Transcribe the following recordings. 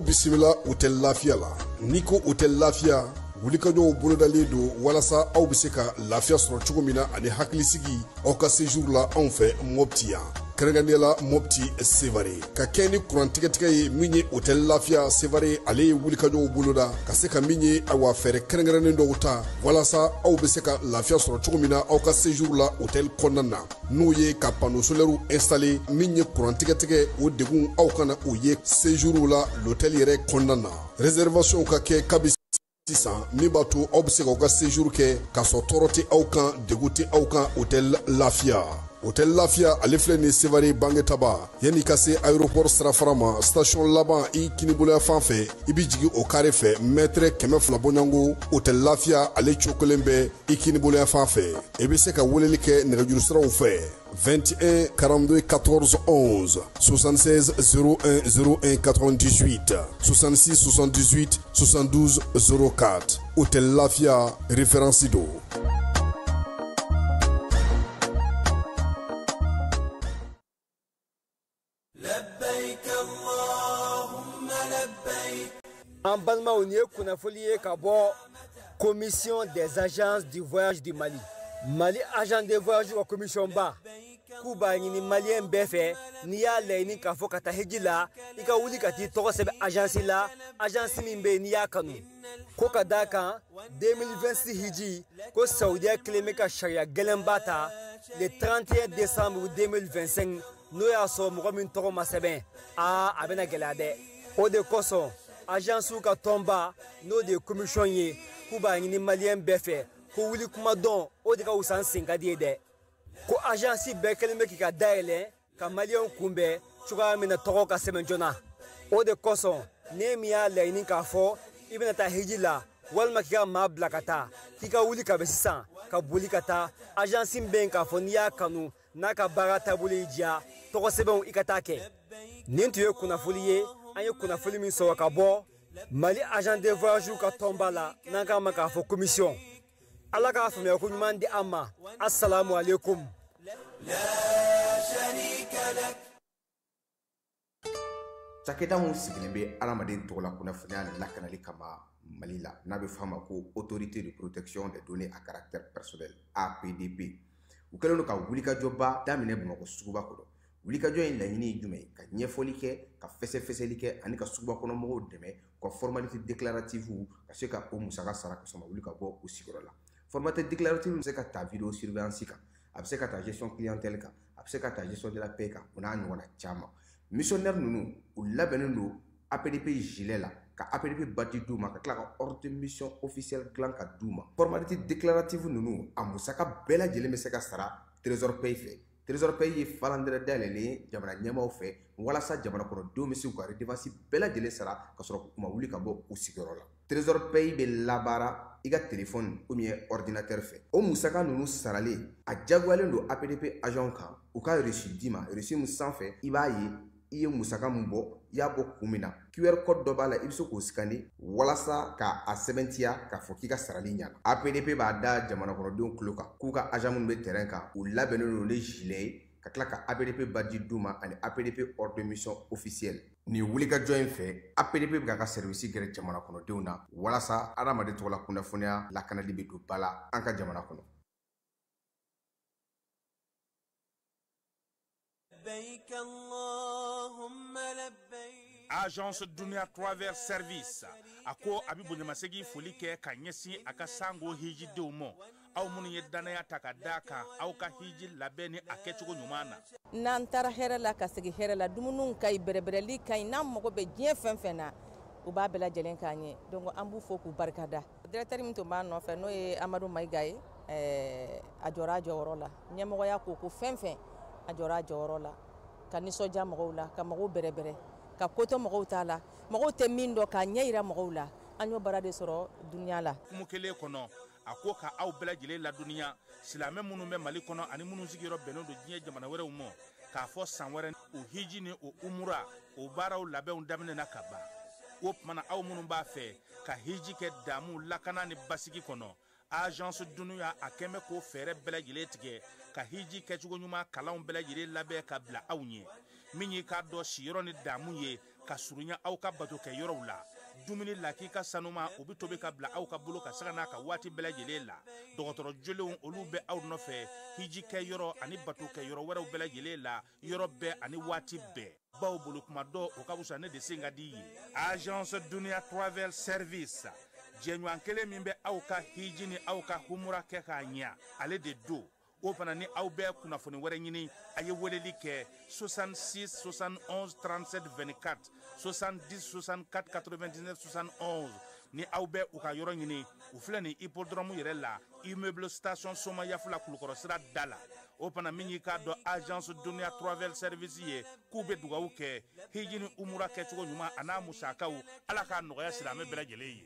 bisimila Hôtel Lafia la. Niko Hôtel Lafia wulikajɔw bolodalen do walasa aw bɛ se ka lafiya sɔrɔ cogo min na ani hakilisigi aw ka séjour la anw fɛ Mopti yan. Kɛrɛnkɛrɛnnenya Mopti Sevare ka kɛ ni kurantigɛtigɛ ye min ye Hôtel Lafia Sevare ale ye wulikajɔw boloda ka se ka min ye awa fɛɛrɛ kɛrɛnkɛrɛnnen dɔw ta walasa aw bɛ se ka lafiya sɔrɔ cogo min na aw ka séjour la hôtel kɔnɔna na n'o ye ka panneau solaire installer min ye kurantigɛtigɛ o degun aw kana o ye séjour la l'hôtel yɛrɛ kɔnɔna na réservation ka kɛ kabi sisan min b'a to aw bɛ se k'aw ka séjour kɛ k'a sɔrɔ tɔɔrɔ tɛ aw kan degun tɛ aw kan Hôtel Lafia. Hôtel Lafia ale filɛ ni Sevare Bangetaba yanni ka se aéroport sirafara ma station laban i kiniboloya fan fɛ i bi jigin o carré fɛ mètre 200 bɔɲango Hôtel Lafia ale cokolen bɛ i kiniboloya fan fɛ i bɛ se ka weleli kɛ nɛgɛjuru siraw fɛ 21 42 14 11 76 01 01 98 66 78 72 04 Hôtel Lafia référence do. En Balma, on est commission des agences du voyage du Mali. Mali agent de voyage ou commission bas. Kuba ni malien befe ni ya leini ka fo kata hejila ika wuli kati to sebe agence la agence mimbe ni ya kanu ko kadaka 2026 hiji ko Saudi kleme ka sharia gelembata le 31 décembre 2025 no ya so mo min to ma sebe abena gelade o de koso agence ka tomba no de commission ye Kuba ni malien befe ko wuli kuma don o de ka usan singadi de ko agence bekelme ki ka daile ka malion kumbe chuga mina toko ka semenjona o de koso nemia leini ka fo ibina ta hijila walma ki ka mabla kata ki ka wuli ka besisan ka buli kata agence ben ka fo niya kanu na ka barata bulija toko sebon ikatake nintu ye kuna fuliye ayo kuna fuli min so ka bo Mali agent de voyage ka tombala na ka maka fo commission ala ka fa me ko nyumandi amma assalamu alaikum. Cakɛda mun sigilen bɛ adamaden tɔgɔ la kunnafoniya lakanali kama Mali la n'a bɛ f'a ma ko autorité de protection des données à caractère personnel APDP u kɛlen don ka wulikajɔba daminɛ Bamakɔ suguba kɔnɔ wulikajɔ in laɲini ye jumɛn ye ka ɲɛfɔli kɛ ka fɛsɛfɛsɛli kɛ ani ka suguba kɔnɔ mɔgɔw dɛmɛ ka formalité déclarative ka se ka o musaka sara ka sɔrɔ wuli ka bɔ u sigiyɔrɔ la formalité déclarative bɛ se ka ta vidéo surveillance kan a bɛ se ka ta gestion clientèle kan a bɛ se ka ta gestion de la paix kan o n'a ɲɔgɔnna caman missionnaire ninnu u labɛnnen don APDP gilet la ka APDP badge d'u ma ka tila ka ordre de mission officielle dilan ka d'u ma formalité déclarative ninnu a musaka bɛɛ lajɛlen bɛ se ka sara trésor paye fɛ trésor paye ye falandɛrɛ dayɛlɛlen ye jamana ɲɛmaaw fɛ walasa jamana kɔnɔdenw bɛ se k'u ka redevance bɛɛ lajɛlen sara ka sɔrɔ u ma wuli ka bɔ u sigiyɔrɔ la trésor paye bɛ labaara i ka téléphone ou bien ordinateur fɛ o musaka ninnu saralen a jagoyalen don APDP agent kan u ka reçu d'i ma reçu min sanfɛ i b'a ye i ye musaka min bɔ i y'a bɔ kun min na QR code dɔ b'a la i bɛ se k'o scanner walasa ka a sɛbɛntiya k'a fɔ k'i ka sarali ɲɛna APDP b'a da jamana kɔnɔdenw tulo kan k'u ka agent minnu bɛ terrain kan u labɛnnen don ni gilet ye ka tila ka APDP badge d'u ma ani APDP ordre de mission officielle nin wulikajɔ in fɛ APDP bɛ k'a ka service gɛrɛ jamana kɔnɔdenw na walasa adamaden tɔgɔ la kunnafoniya lakanali bɛ don ba la an ka jamana kɔnɔ. Agence Dunia Travers Service ako abibu nyamasegi foli kɛ ka ɲɛsin a ka sango hiji denw ma aw minnu ye danaya ta ka da kan aw ka hiji labɛn ni a kɛcogo ɲuman na n'an taara hɛrɛ la ka segin hɛrɛ la dumuniw ka ɲi bɛrɛbɛrɛli ka ɲi n'an mago bɛ diɲɛ fɛn fɛn na u b'a bɛɛ lajɛlen k'an ɲɛ donc an b'u fo k'u barikada directeur min tun b'a nɔfɛ n'o ye Amadu Mayiga ye a jɔra a jɔyɔrɔ la ɲɛmɔgɔya ko fɛn fɛn a jɔra a jɔyɔrɔ la ka nisɔndiya mɔgɔw la ka mɔgɔw bɛrɛbɛrɛ ka koto mɔgɔw t'a la mɔgɔw tɛ min dɔn k'a ɲɛ yira mɔgɔw la an y'o baara de sɔrɔ duniya la kumu kelen kɔnɔ a ko ka aw bɛɛ lajɛlen laduniya silamɛ minnu bɛ Mali kɔnɔ ani minnu sigiyɔrɔ bɛnnen don diɲɛ jamana wɛrɛw ma k'a fɔ san wɛrɛ o hiji ni o umura o baaraw labɛnw daminɛna ka ban o tumana aw minnu b'a fɛ ka hiji kɛ damu lakana ni basigi kɔnɔ agence Dunuya a kɛmɛ k'o fɛɛrɛ bɛɛ lajɛlen tigɛ ka hiji kɛcogo ɲuman kalanw bɛɛ lajɛlen labɛn ka bila aw ɲɛ min y'i k'a dɔn siyɔrɔ ni damu ye ka surunya aw ka bato kɛ yɔrɔw la dumuni laki ka sanuma u bi tobi ka bila aw ka bolo ka saga n'a ka waati bɛɛ lajɛlen la dɔgɔtɔrɔ jolenw olu bɛ aw nɔfɛ hiji kɛ yɔrɔ ani bato kɛ yɔrɔ wɛrɛw bɛɛ lajɛlen la yɔrɔ bɛɛ ani waati bɛɛ baw bolo kuma dɔ o ka wusa ne de sen ka di ye agence dunia travel service jɛɲɔgɔn kelen min bɛ aw ka hiji ni aw ka humura kɛ k'a ɲɛ ale de do o fana ni aw bɛɛ kunnafoni wɛrɛ ɲini a ye weleli kɛ 66 71 37 24 70 64 99 71 ni aw bɛɛ u ka yɔrɔ ɲini u filɛ ni hippodrome yɛrɛ la immeuble station soma yafula kulukɔrɔ sira da la o fana min y'i k'a dɔn agence dunia travel service ye k'u bɛ dugawu kɛ hiji ni umura kɛcogo ɲuman a n'a musakaw ala k'a nɔgɔya silamɛ bɛɛ lajɛlen ye.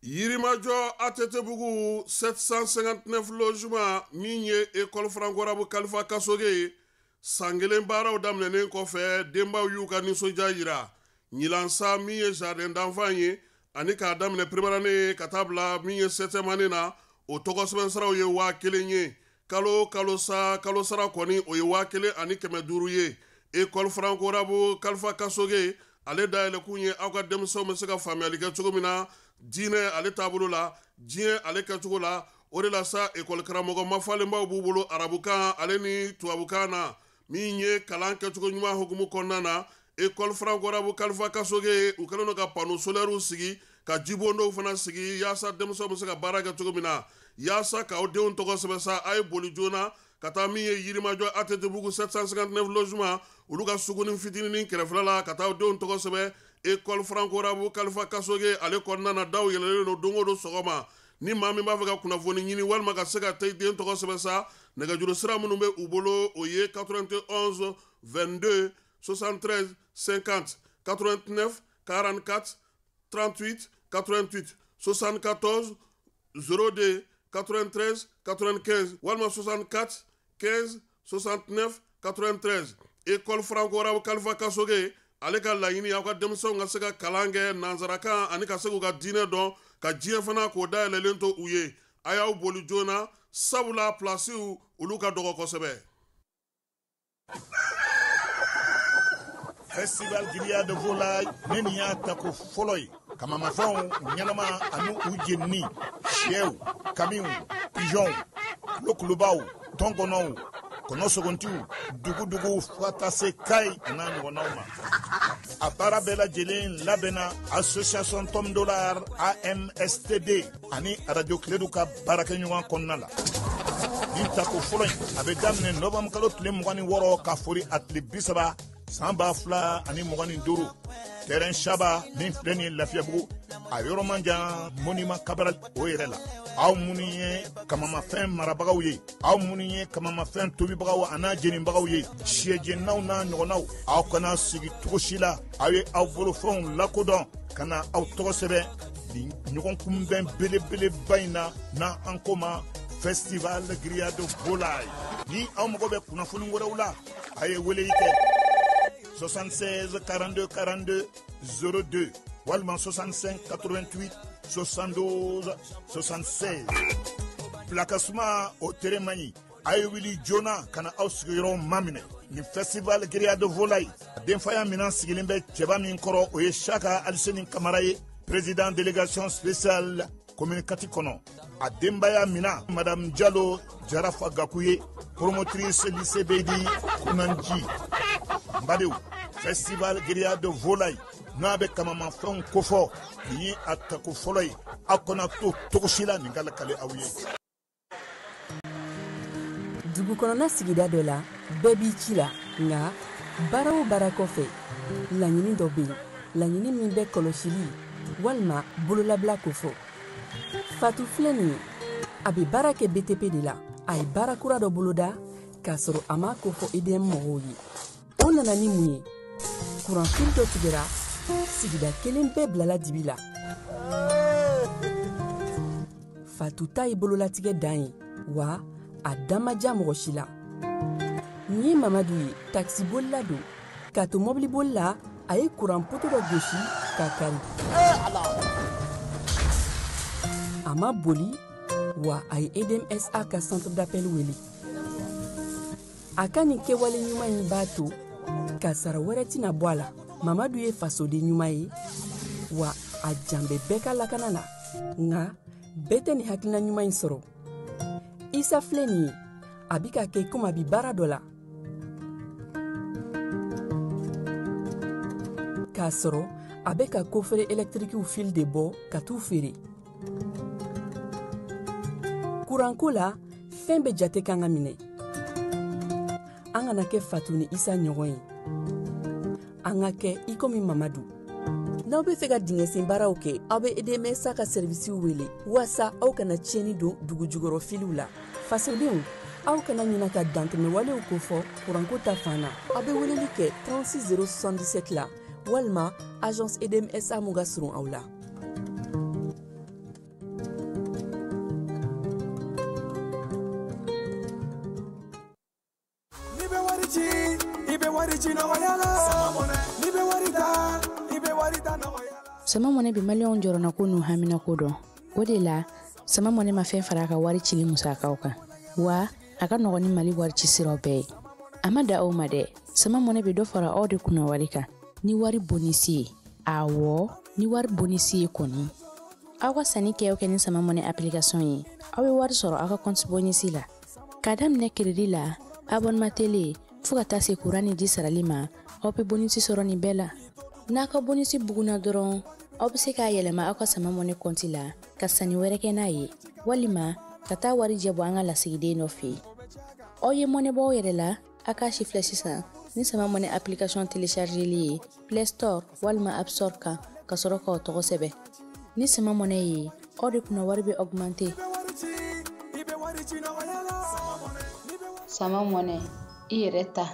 Yirimajɔ Atetebugu 759 logement min ye école franco-arabe Kalifa Kasoge ye san kelen baaraw daminɛnen kɔfɛ denbaw y'u ka nisɔndiya yira ɲilansa min ye jardin d'enfant ye ani k'a daminɛ première année ka taa bila min ye 7e année na o tɔgɔsɛbɛn saraw ye 1000 ye kalo sara kɔni o ye 1000 ani 500 ye école franco-arabe Kalifa Kasoge ale dayɛlɛkun ye aw ka denmisɛnw bɛ se ka faamuyali kɛ cogo min na diinɛ ale taabolo la diɲɛ ale kɛcogo la o de la sa école karamɔgɔ mafalenbaw b'u bolo arabukan ale ni tubabukan na min ye kalan kɛcogo ɲuman hukumu kɔnɔna na école franco-arabe Kalifa Kasoge u kɛlen don ka panneau solaire sigi ka jibondow fana sigi yaasa denmisɛnw bɛ se ka baara kɛ cogo min na yaasa k'aw denw tɔgɔ sɛbɛn sa a ye boli joona ka taa min ye Yirimajɔ Atetebugu 759 logement olu ka sugunin fitinin kɛrɛfɛla la ka taa denw tɔgɔ sɛbɛn école franco-arabe Kalifa Kasoge ale kɔnɔna na daw yɛlɛlen don don o don sɔgɔma ni maa min b'a fɛ ka kunnafoni ɲini walima ka se ka taa den tɔgɔ sɛbɛn sa nɛgɛjuru sira minnu bɛ u bolo o ye 91 22 73 50 89 44 38 88 74 02 93 95 walima 64 15 69 93 école franco-arabe Kalifa Kasoge ale ka laɲini aw ka denmisɛnw ka se ka kalan kɛ nansarakan ani ka se k'u ka diinɛ dɔn ka diɲɛ fana k'o dayɛlɛlen to u ye a y'aw boli joona sabula plasiw olu ka dɔgɔ kosɛbɛ. Festival Grillade de Volaille ne nin y'a ta ko fɔlɔ ye kamamafɛnw ɲɛnama ani u jenini sɛw kamiw pigeonw kulokulubaw tɔnkɔnɔw kɔnɔsogontiw duguduguw fo ka taa se kayi n'a ɲɔgɔnnaw ma a baara bɛɛ lajɛlen labɛnna association Tom Dollar AMSTD ani radio Kiledu ka baarakɛɲɔgɔn kɔnɔna la nin tako fɔlɔ in a bɛ daminɛ nɔvɛmburu kalo tile 26 ka fori a tile 30 san 2025 terrain Shaba min filɛ nin ye Lafiyabugu a yɔrɔ man jan monument Cabral o yɛrɛ la aw minnu ye kamamafɛn marabagaw ye aw minnu ye kamamafɛn tobibagaw an'a jeninbagaw ye siyɛjennaw n'a ɲɔgɔnnaw aw kana sigi cogo si la aw ye aw bolofɛnw lakodɔn ka na aw tɔgɔ sɛbɛn nin ɲɔgɔn kunbɛn belebeleba in na n'an ko ma Festival Grillade de Volaille ni aw mago bɛ kunnafoni wɛrɛw la a ye weleli kɛ 76 42 42 02 walima 65 88 72 76 Plakasuma o tere man ɲi a ye wuli joona ka na aw sigiyɔrɔ maminɛ ni Festival Grillade de Volaille denfaya minan sigilen bɛ cɛba min kɔrɔ o ye Saka Aliseni Kamara ye président délégation spéciale commune Kati kɔnɔ a denbaya mina Madame Diallo Jarafa Gakuye promotrice lycée Beydi Kunanji Mbadew Festival Grillade de Volaille n'a bɛ kamamafɛnw kofɔ nin ye a tako fɔlɔ ye aw kana to cogo si la nin ka lakale aw ye. Dugu kɔnɔna sigida dɔ la bɛɛ b'i ci la nka baara o baara kɔfɛ laɲini dɔ bɛ yen laɲini min bɛ kɔlɔsili walima bololabila ko fɔ Fatu filɛ nin ye a bɛ baara kɛ BTP de la a ye baara kura dɔ boloda k'a sɔrɔ a ma ko fɔ EDM mɔgɔw ye o nana ni mun ye kuranfili dɔ tigɛra sigida kelen bɛɛ bilala dibi la Fatu ta ye bololatigɛ dan ye wa a dan ma diya mɔgɔ si la nin ye Mamadu ye taxi bolila don k'a to mɔbili boli la a ye kuran poto dɔ gosi k'a kari a ma boli wa a ye EDMSA ka centre d'appel wele a ka nin kɛwale ɲuman in b'a to Ka sara wɛrɛ tɛna bɔ a la Mamadu ye fasoden ɲuman ye wa a janbɛ bɛɛ ka lakana na nka bɛɛ tɛ nin hakilina ɲuman in sɔrɔ. Isa filɛ nin ye a bi ka kɛ komi a bi baara dɔ la k'a sɔrɔ a bɛ ka kofere électrique fil de bɔ ka t'u feere. Kuranko la fɛn bɛ jate kan ka minɛ. An kana kɛ Fatu ni Isa ɲɔgɔn ye. An ka kɛ i komi Mamadu. N'aw bɛ fɛ ka dingɛsen baaraw kɛ, aw bɛ EDMSA ka service wele walasa aw kana tiɲɛni don dugu jukɔrɔ filiw la. Fasodenw, aw kana ɲinɛ ka dantɛmɛwalew kofɔ kuranko ta fan na. Aw bɛ weleli kɛ 36077 la walima agence EDMSA mun ka surun aw la. Sama mɔnɛ bi maliyɛnw jɔrɔna ko n'u hamina ko dɔn. O de la sama mɔnɛ ma fɛn fara a ka wari cili musakaw kan wa a ka nɔgɔn ni Mali wari ci siraw bɛɛ ye. A ma da aw ma dɛ, sama mɔnɛ bi dɔ fara aw de kunna wari kan. Ni wari bonisi ye, awɔ, ni wari bonisi ye kɔni. Aw ka sanni kɛ ni sama mɔnɛ application ye, aw bɛ wari sɔrɔ aw ka compte bonisi la. K'a daminɛ crédit la, abonnement télé, fo ka taa se courant ni ji sarali ma, aw bɛ bonisi sɔrɔ nin bɛɛ la. N'a ka bonisi buguna dɔrɔn, aw bɛ se k'a yɛlɛma aw ka sama mɔnɛ compte la ka sanni wɛrɛ kɛ n'a ye, walima ka taa wari jɛbɔ an ka lasigiden dɔ fɛ yen. Aw ye mɔnɛ bɔ aw yɛrɛ la, a k'a sifilɛ sisan ni sama mɔnɛ application téléchargeli ye Play Store walima App Store kan ka sɔrɔ k'aw tɔgɔ sɛbɛn. Ni sama mɔnɛ ye, aw de kunna wari bɛ augmenter. Sama mɔnɛ, i yɛrɛ ta.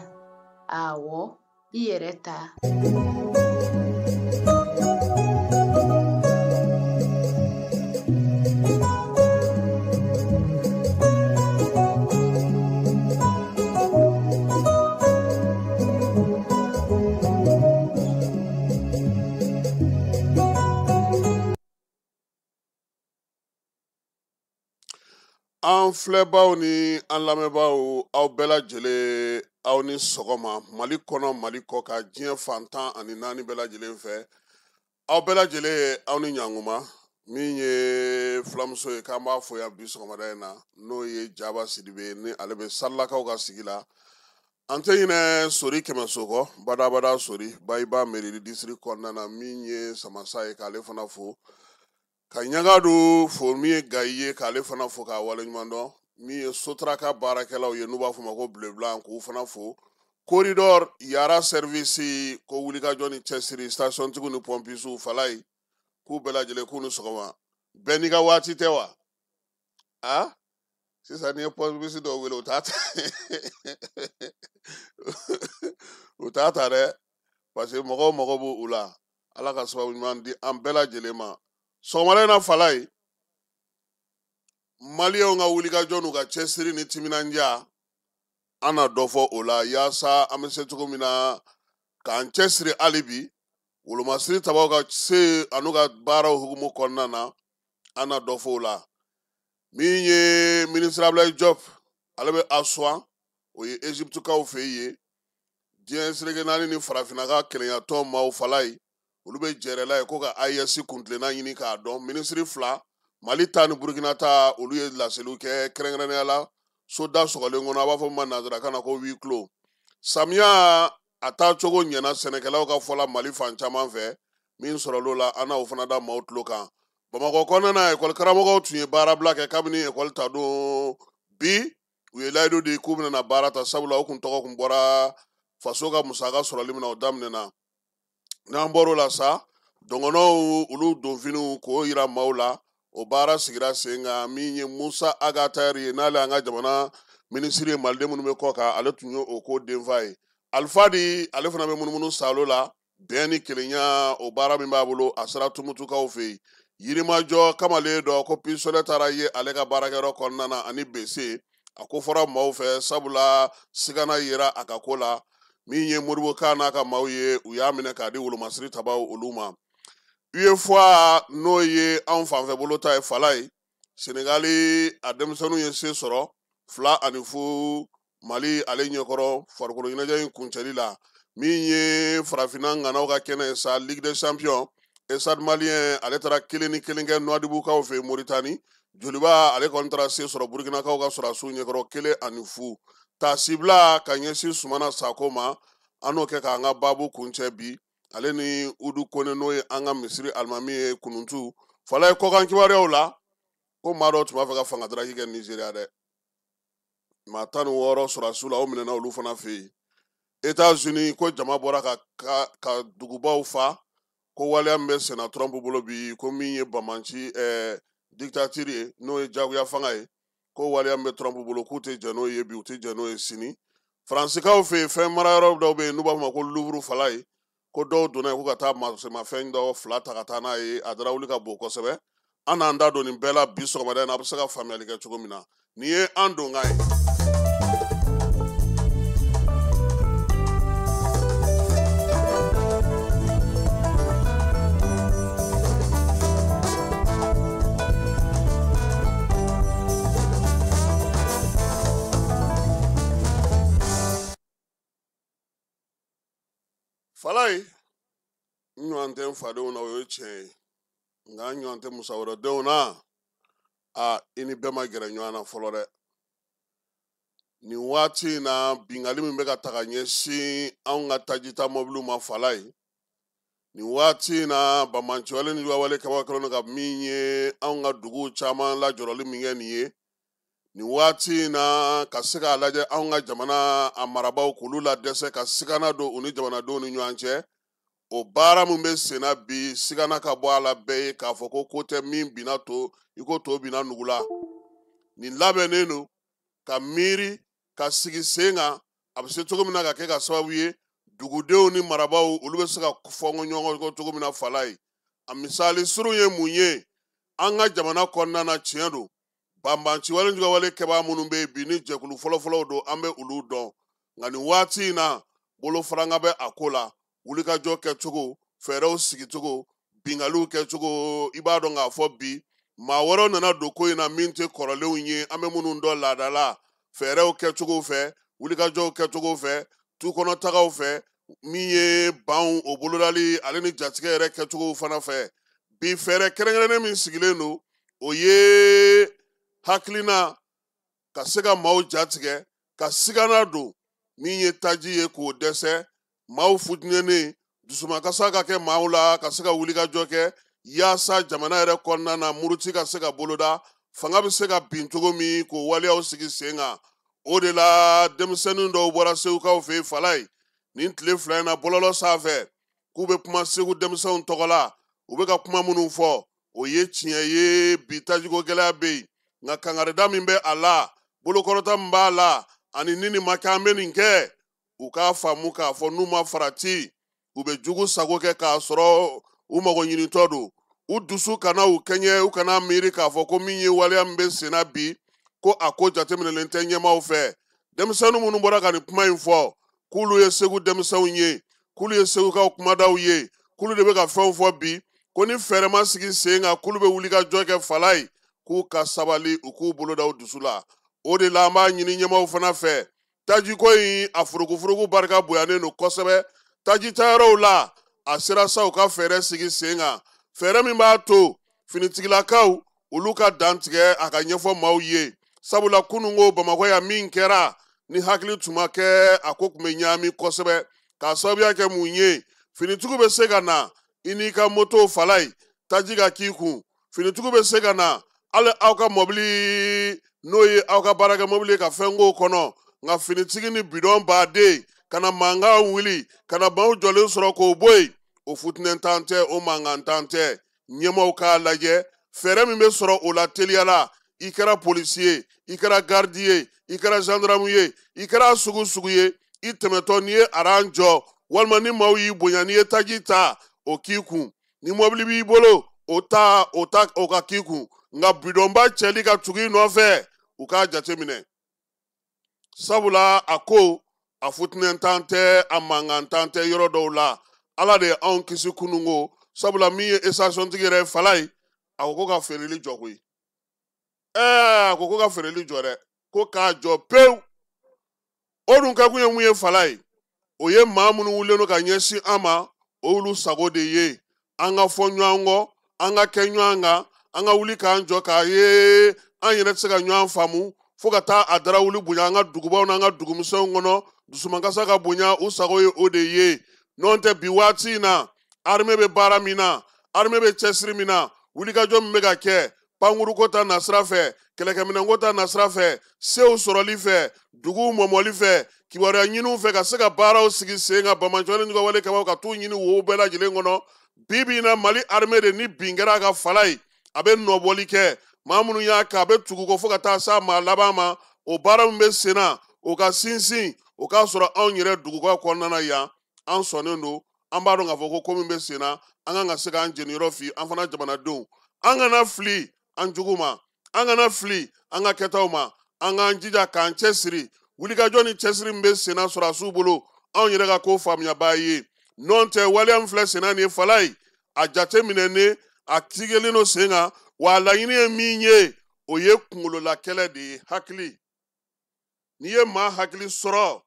Awɔ, i yɛrɛ ta. An filɛbaw ni an lamɛnbaw aw bɛɛ lajɛlen aw ni sɔgɔma Mali kɔnɔ Mali kɔ ka diɲɛ fantan ani naani bɛɛ lajɛlen fɛ aw bɛɛ lajɛlen aw ni ɲankuma min ye filamuso ye k'an b'a fɔ yan bi sɔgɔmada in na n'o ye Jaba Sidibe ni ale bɛ Sarilakaw ka sigi la. An tɛ ɲinɛ Sori Kɛmɛso kɔ badabada Sori Bayiba Mairie district kɔnɔna na min ye Samasa ye k'ale fana fo. Ka ɲagadu fo min ye Gayi ye k'ale fana fo k'a waleɲuman dɔn min ye Sotraka baarakɛlaw ye n'u b'a fɔ ma ko Bleu Blanc k'u fana fo. Corridor Yara service ko wulikajɔ ni cɛsiri station tigiw ni pompisiw Falaye k'u bɛɛ lajɛlen k'u ni sɔgɔma bɛɛ n'i ka waati tɛ wa sisan n'i ye pompisi dɔw wele u t'a ta dɛ parce que mɔgɔw mago b'u la Ala ka sababu ɲuman di an bɛɛ lajɛlen ma. Sɔgɔmada in na Falaye maliyɛnw ka wulikajɔ n'u ka cɛsiri ni timinandiya an na dɔ fɔ o la yaasa an bɛ se cogo min na k'an cɛsiri hali bi wolomasiri tabaw ka se an'u ka baaraw hukumu kɔnɔna na an na dɔ fɔ o la min ye ministre Ablaye Diop ale bɛ Asuwan o ye Egyptekaw fɛ yen diɲɛ seleke naani ni farafinna ka kelenyatɔn maaw Falaye olu bɛ jɛrɛla ye ko ka AES kuntilenna ɲini k'a dɔn minisiri fila Mali ta ni Burkina ta olu ye laseliw kɛ kɛrɛnkɛrɛnnenya la so da sɔgɔlen kɔnɔ a b'a fɔ min ma nanzarakan na ko huis clos. Samiya a taa cogo ɲɛna sɛnɛkɛlaw ka fɔla Mali fan caman fɛ min sɔrɔl'o la an n'o fana da maaw tulo kan. Bamakɔ kɔnɔna na ekɔli karamɔgɔw tun ye baarabila kɛ kabini ekɔli ta don bi u ye layidu di k'u bɛna baara ta sabula u kun tɔgɔ kun bɔra faso ka musaka sɔrɔli min na o daminɛna. N'an bɔr'o la sa dɔngɔnɔw olu donfiniw k'o yira maaw la o baara sigira sen kan min ye Musa Agatayɛri ye n'ale an ka jamana minisiri ye maliden minnu bɛ kɔ kan ale tun ye o ko denfa ye. Alifadi ale fana bɛ munumunu salo la bɛn ni kelenya o baara min b'a bolo a sera Tumutukaw fɛ yen. Yirimajɔ kamalen dɔ ko Pisɔlɛ taara ye ale ka baarakɛyɔrɔ kɔnɔna na ani BC a ko fɔra maaw fɛ sabula sigana yera a ka ko la min ye Modibo Kan n'a ka maaw ye u y'a minɛ k'a di wolomasiri tabaw olu ma. UEFA n'o ye anw fanfɛ bolo ta ye Falaye Senegali a denmisɛnninw ye se sɔrɔ 2-0 Mali ale ɲɛkɔrɔ farikolo ɲɛnajɛ in kuncɛli la min ye farafina ŋanaw ka kɛnɛ sa Ligue des Champions Stade Malien ale taara 1-1 kɛ Nouadhiboukaw fɛ Mauritanie joliba ale kɔni taara se sɔrɔ Burkinakaw ka sɔrɔsiw ɲɛkɔrɔ 1-0 Tasibila ka ɲɛsin Sumana Sako ma an n'o kɛ k'an ka baabu kuncɛ bi ale ni Udu Kone n'o ye an ka misiri alimami ye kununtu fala ye kɔkan kibaruyaw la ko maa dɔw tun b'a fɛ ka fangadaraki kɛ Nizeriya dɛ maa 16 sɔrɔsiw la o minɛna olu fana fɛ yen États-Unis ko jama bɔra ka dugubaw fa ko waleya min bɛ senna Trump bolo bi ko min ye bamanci dictature ye n'o ye jagoya fanga ye ko waleya min bɛ Trump bolo k'u tɛ jɛn n'o ye bi u tɛ jɛn n'o ye sini Faransikaw fɛ yen fɛn marayɔrɔ dɔw bɛ yen n'u b'a fɔ ma ko Louvre fala ye ko dɔw donna yen ko ka taa mafɛn dɔw 2 ta ka taa n'a ye a dara wuli ka bon kosɛbɛ an n'an da don nin bɛɛ la bi sɔgɔmada in na a bɛ se ka faamuyali kɛ cogo min na nin ye an donkan ye. Falai ɲɔgɔn tɛ n fadenw na o ye tiɲɛ ye nka n ɲɔgɔn tɛ musa wɛrɛdenw na i ni bɛɛ ma gɛrɛ ɲɔgɔn na fɔlɔ dɛ nin waati in na bingali min bɛ ka ta ka ɲɛsin anw ka tajita mɔbiliw ma Falai nin waati in na bamanciwale ni wale kaba kɛlen ka min ye anw ka duguw caman lajɔrɔli min kɛ nin ye nin waati in na ka se k'a lajɛ anw ka jamana a marabaw k'olu la dɛsɛ ka sigana don u ni jamanadenw ni ɲɔgɔn cɛ o baara min bɛ senna bi sigana ka bɔ a la bɛɛ ye k'a fɔ ko tɛ min binna to i ko to binna nugu la nin labɛnnen don ka miiri ka sigi sen kan a bɛ se cogo min na ka kɛ ka sababu ye dugudenw ni marabaw olu bɛ se ka fɔ ɲɔgɔn kɔ cogo min na Falai a misali surun ye mun ye an ka jamana kɔnɔna na tiɲɛ don banbanciwale ni wale kɛbaa minnu bɛ yen bi ni jɛkulu fɔlɔfɔlɔw don an bɛ olu dɔn nka nin waati in na bolofaranga bɛ a ko la wulikajɔ kɛcogo fɛɛrɛw sigicogo bingaliw kɛcogo i b'a dɔn k'a fɔ bi maa wɛrɛw nana don ko in na min tɛ kɔrɔlenw ye an bɛ minnu dɔn laadala fɛɛrɛw kɛcogo fɛ wulikajɔw kɛcogo fɛ tukɔnɔtagaw fɛ min ye banw o bolodali ale ni jatigɛ yɛrɛ kɛcogow fana fɛ bi fɛɛrɛ kɛrɛnkɛrɛnnen min sigilen don o ye hakilina ka se ka maaw jatigɛ ka sigana don min ye taji ye k'o dɛsɛ maaw futinɛnen dusumakasa ka kɛ maaw la ka se ka wulikajɔ kɛ yaasa jamana yɛrɛ kɔnɔna na muruti ka se ka boloda fanga bɛ se ka bin cogo min k'o waleyaw sigi sen kan o de la denmisɛnnin dɔw bɔra segukaw fɛ yen Falai nin tile 2 in na bɔlɔlɔ sanfɛ k'u bɛ kuma segu denmisɛnw tɔgɔ la u bɛ ka kuma minnu fɔ o ye tiɲɛ ye bi tajiko gɛlɛya bɛ yen nka kangarida min bɛ a la bolokɔrɔta min b'a la ani ni ma kɛ an bɛ nin kɛ u k'a faamu k'a fɔ n'u ma farati u bɛ jugu sago kɛ k'a sɔrɔ u mago ɲinitɔ don u dusu kana u kɛɲɛ u kana miiri k'a fɔ ko min ye waleya min bɛ senna bi ko a ko jateminɛlen tɛ ɲɛmaaw fɛ denmisɛnnin minnu bɔra ka nin kuma in fɔ k'olu ye segu denmisɛnw ye k'olu ye segukaw kumadaw ye k'olu de bɛ ka fɛnw fɔ bi ko ni fɛɛrɛ ma sigi sen kan k'olu bɛ wuli ka jɔ kɛ Falai k'u ka sabali u k'u bolo da u dusu la o de la an b'a ɲini ɲɛmaaw fana fɛ tajiko in a furugufurugu barika bonyanen don kosɛbɛ tajitayɔrɔw la a sera sa u ka fɛɛrɛ sigi sen kan fɛɛrɛ min b'a to finitigilakaw olu ka dantigɛ a ka ɲɛfɔ maaw ye sabula kunungo Bamakɔ yan min kɛra ni hakili tun ma kɛ a ko tun bɛ ɲagami kosɛbɛ k'a sababuya kɛ mun ye finitigiw bɛ se ka na i n'i ka moto Falai taji ka k'i kun finitigiw bɛ se ka na hali aw ka mɔbili n'o ye aw ka baarakɛ mɔbili ye ka fɛn k'o kɔnɔ nka finitigi ni bidɔn baden ka na mankan wuli ka na maaw jɔlen sɔrɔ k'o bɔ yen o futinɛntan tɛ o mankantan tɛ ɲɛmaaw k'a lajɛ fɛɛrɛ min bɛ sɔrɔ o la teliyala i kɛra polisi ye i kɛra garidi ye i kɛra gendarme ye i kɛra sugu ye i tɛmɛtɔ n'i ye aran jɔ walima ni maaw y'i bonya n'i ye taji ta o k'i kun ni mɔbili b'i bolo o ka k'i kun nka bidɔnba cɛli ka tugu i nɔfɛ u k'a jateminɛ sabula a ko a futinɛntan tɛ a mankantan tɛ yɔrɔ dɔw la ala de ye anw kisi kunungo sabula min ye esansɔntigi yɛrɛ Falai a ko ka feereli jɔ koyi a ko ka feereli jɔ dɛ ko k'a jɔ pewu o dun ka kun ye mun ye Falai o ye maa minnu wulilen no ka ɲɛsin an ma olu sago de ye an ka fɔ ɲɔgɔn kɔ an ka kɛ ɲɔgɔn kan an ka wuli k'an jɔ k'a ye an yɛrɛ tɛ se ka ɲɔgɔn faamu fo ka taa a dara wuli bonya an ka dugubaw n'an ka dugumisɛnw kɔnɔ dusumankasa ka bonya u sago ye o de ye n'o tɛ bi waati in na armée bɛ baara min na armée bɛ cɛsiri min na wulikajɔ min bɛ ka kɛ pankuruko ta nasira fɛ kɛlɛkɛminɛnko ta nasira fɛ sew sɔrɔli fɛ duguw mɔmɔli fɛ kibaruya ɲiniw fɛ ka se ka baaraw sigi sen kan bamanjɔ ni wale kɛbaw ka t'u ɲini wo bɛɛ lajɛlen kɔnɔ bi bi in na Mali armée de ni bin kɛra a ka fala ye a bɛ nɔbɔli kɛ maa minnu y'a kɛ a bɛ tugu kɔ fo ka taa s'a maa laban ma o baara min bɛ sen na o ka sinsin o k'a sɔrɔ anw yɛrɛ duguba kɔnɔna na yan an sɔnnen don an b'a dɔn k'a fɔ ko min bɛ sen na an kan ka se k'an jeniyɔrɔ fi an fana jamanadenw an kana fili an jugu ma an kana fili an ka kɛtaw ma an k'an jija k'an cɛsiri wulikajɔ ni cɛsiri min bɛ sen na sɔrɔdasiw bolo anw yɛrɛ ka ko faamuyaba ye n'o tɛ waleya min filɛ sen na nin ye fala ye a jate minɛnen a tigɛlen don sen kan wa a laɲini ye min ye o ye kunkololakɛlɛ de ye hakili n'i ye maa hakili sɔrɔ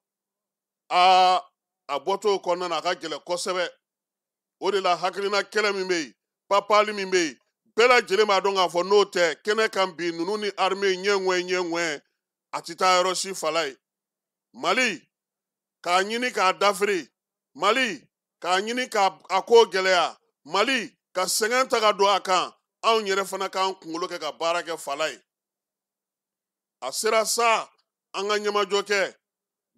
a bɔtɔ kɔnɔna na a ka gɛlɛn kosɛbɛ o de la hakilina kɛlɛ min bɛ yen papali min bɛ yen bɛɛ lajɛlen b'a dɔn k'a fɔ n'o tɛ kɛnɛ kan bi ninnu ni armée ɲɛŋɛ a tɛ taa yɔrɔ si fala ye Mali k'a ɲini k'a dafiri Mali k'a ɲini k'a ko gɛlɛya Mali ka sɛgɛn ta ka don a kan anw yɛrɛ fana k'an kunkolo kɛ ka baara kɛ fala ye a sera sa an ka ɲɛmajɔ kɛ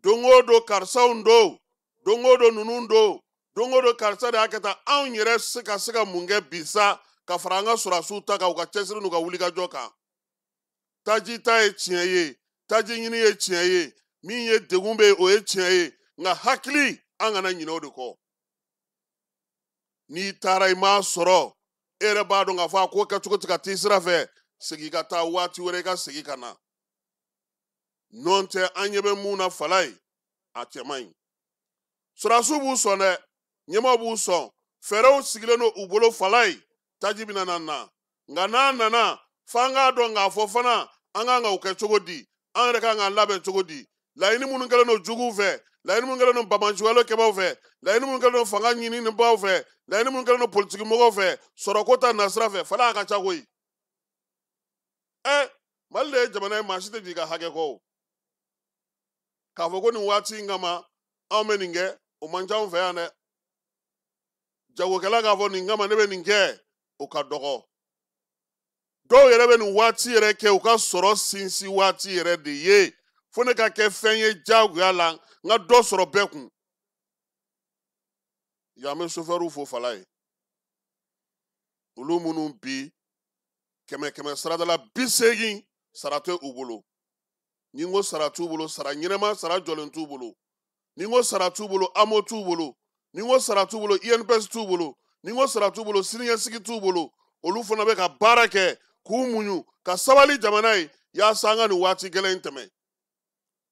don o don karisaw don don o don ninnu don don o don karisa de y'a kɛ tan anw yɛrɛ ka se ka mun kɛ bi sa ka fara an ka sɔrɔdasiw ta kan u ka cɛsiri n'u ka wulikajɔ kan taji ta ye tiɲɛ ye taji ɲini ye tiɲɛ ye min ye degun bɛ yen o ye tiɲɛ ye nka hakili an kana ɲinɛ o de kɔ n'i taara i m'a sɔrɔ e yɛrɛ b'a dɔn k'a fɔ a ko kɛcogo tɛ ka t'i sira fɛ segin ka taa waati wɛrɛ i ka segin ka na n'o tɛ an ɲɛ bɛ mun na fala ye a cɛ man ɲi sɔrɔdasiw b'u sɔn dɛ ɲɛmaaw b'u sɔn fɛɛrɛw sigilen don u bolo fala ye taji bɛ na nka n'a nana f'an k'a dɔn k'a fɔ fana an kan ka o kɛ cogo di an yɛrɛ kan k'an labɛn cogo di laɲini minnu kɛlen don juguw fɛ laɲini minnu kɛlen don bamanjuguyalo kɛbaw fɛ laɲini minnu kɛlen don fanga ɲinibaw fɛ laɲini minnu kɛlen don politikimɔgɔw fɛ sɔrɔko ta nasira fɛ fala a ka ca koyi Mali de ye jamana ye maa si tɛ jigin ka hakɛ kɔ k'a fɔ ko nin waati in kama anw bɛ nin kɛ o man ca anw fɛ yan dɛ jagokɛla k'a fɔ nin kama ne bɛ nin kɛ o ka dɔgɔ dɔw yɛrɛ bɛ nin waati yɛrɛ kɛ u ka sɔrɔ sinsin waati yɛrɛ de ye fo ne ka kɛ fɛn ye jagoya la n ka dɔ sɔrɔ bɛɛ kun yan bɛ sofɛriw fo fala ye olu minnu bi kɛmɛ saradala 80 sara tɛ u bolo ni n ko sara t'u bolo sara ɲɛnɛma sara jɔlen t'u bolo ni n ko sara t'u bolo amo t'u bolo ni n ko sara t'u bolo INPS t'u bolo ni n ko sara t'u bolo siniɲɛsigi t'u bolo olu fana bɛ ka baara kɛ k'u muɲu ka sabali jamana ye yaasa an ka nin waati gɛlɛn in tɛmɛ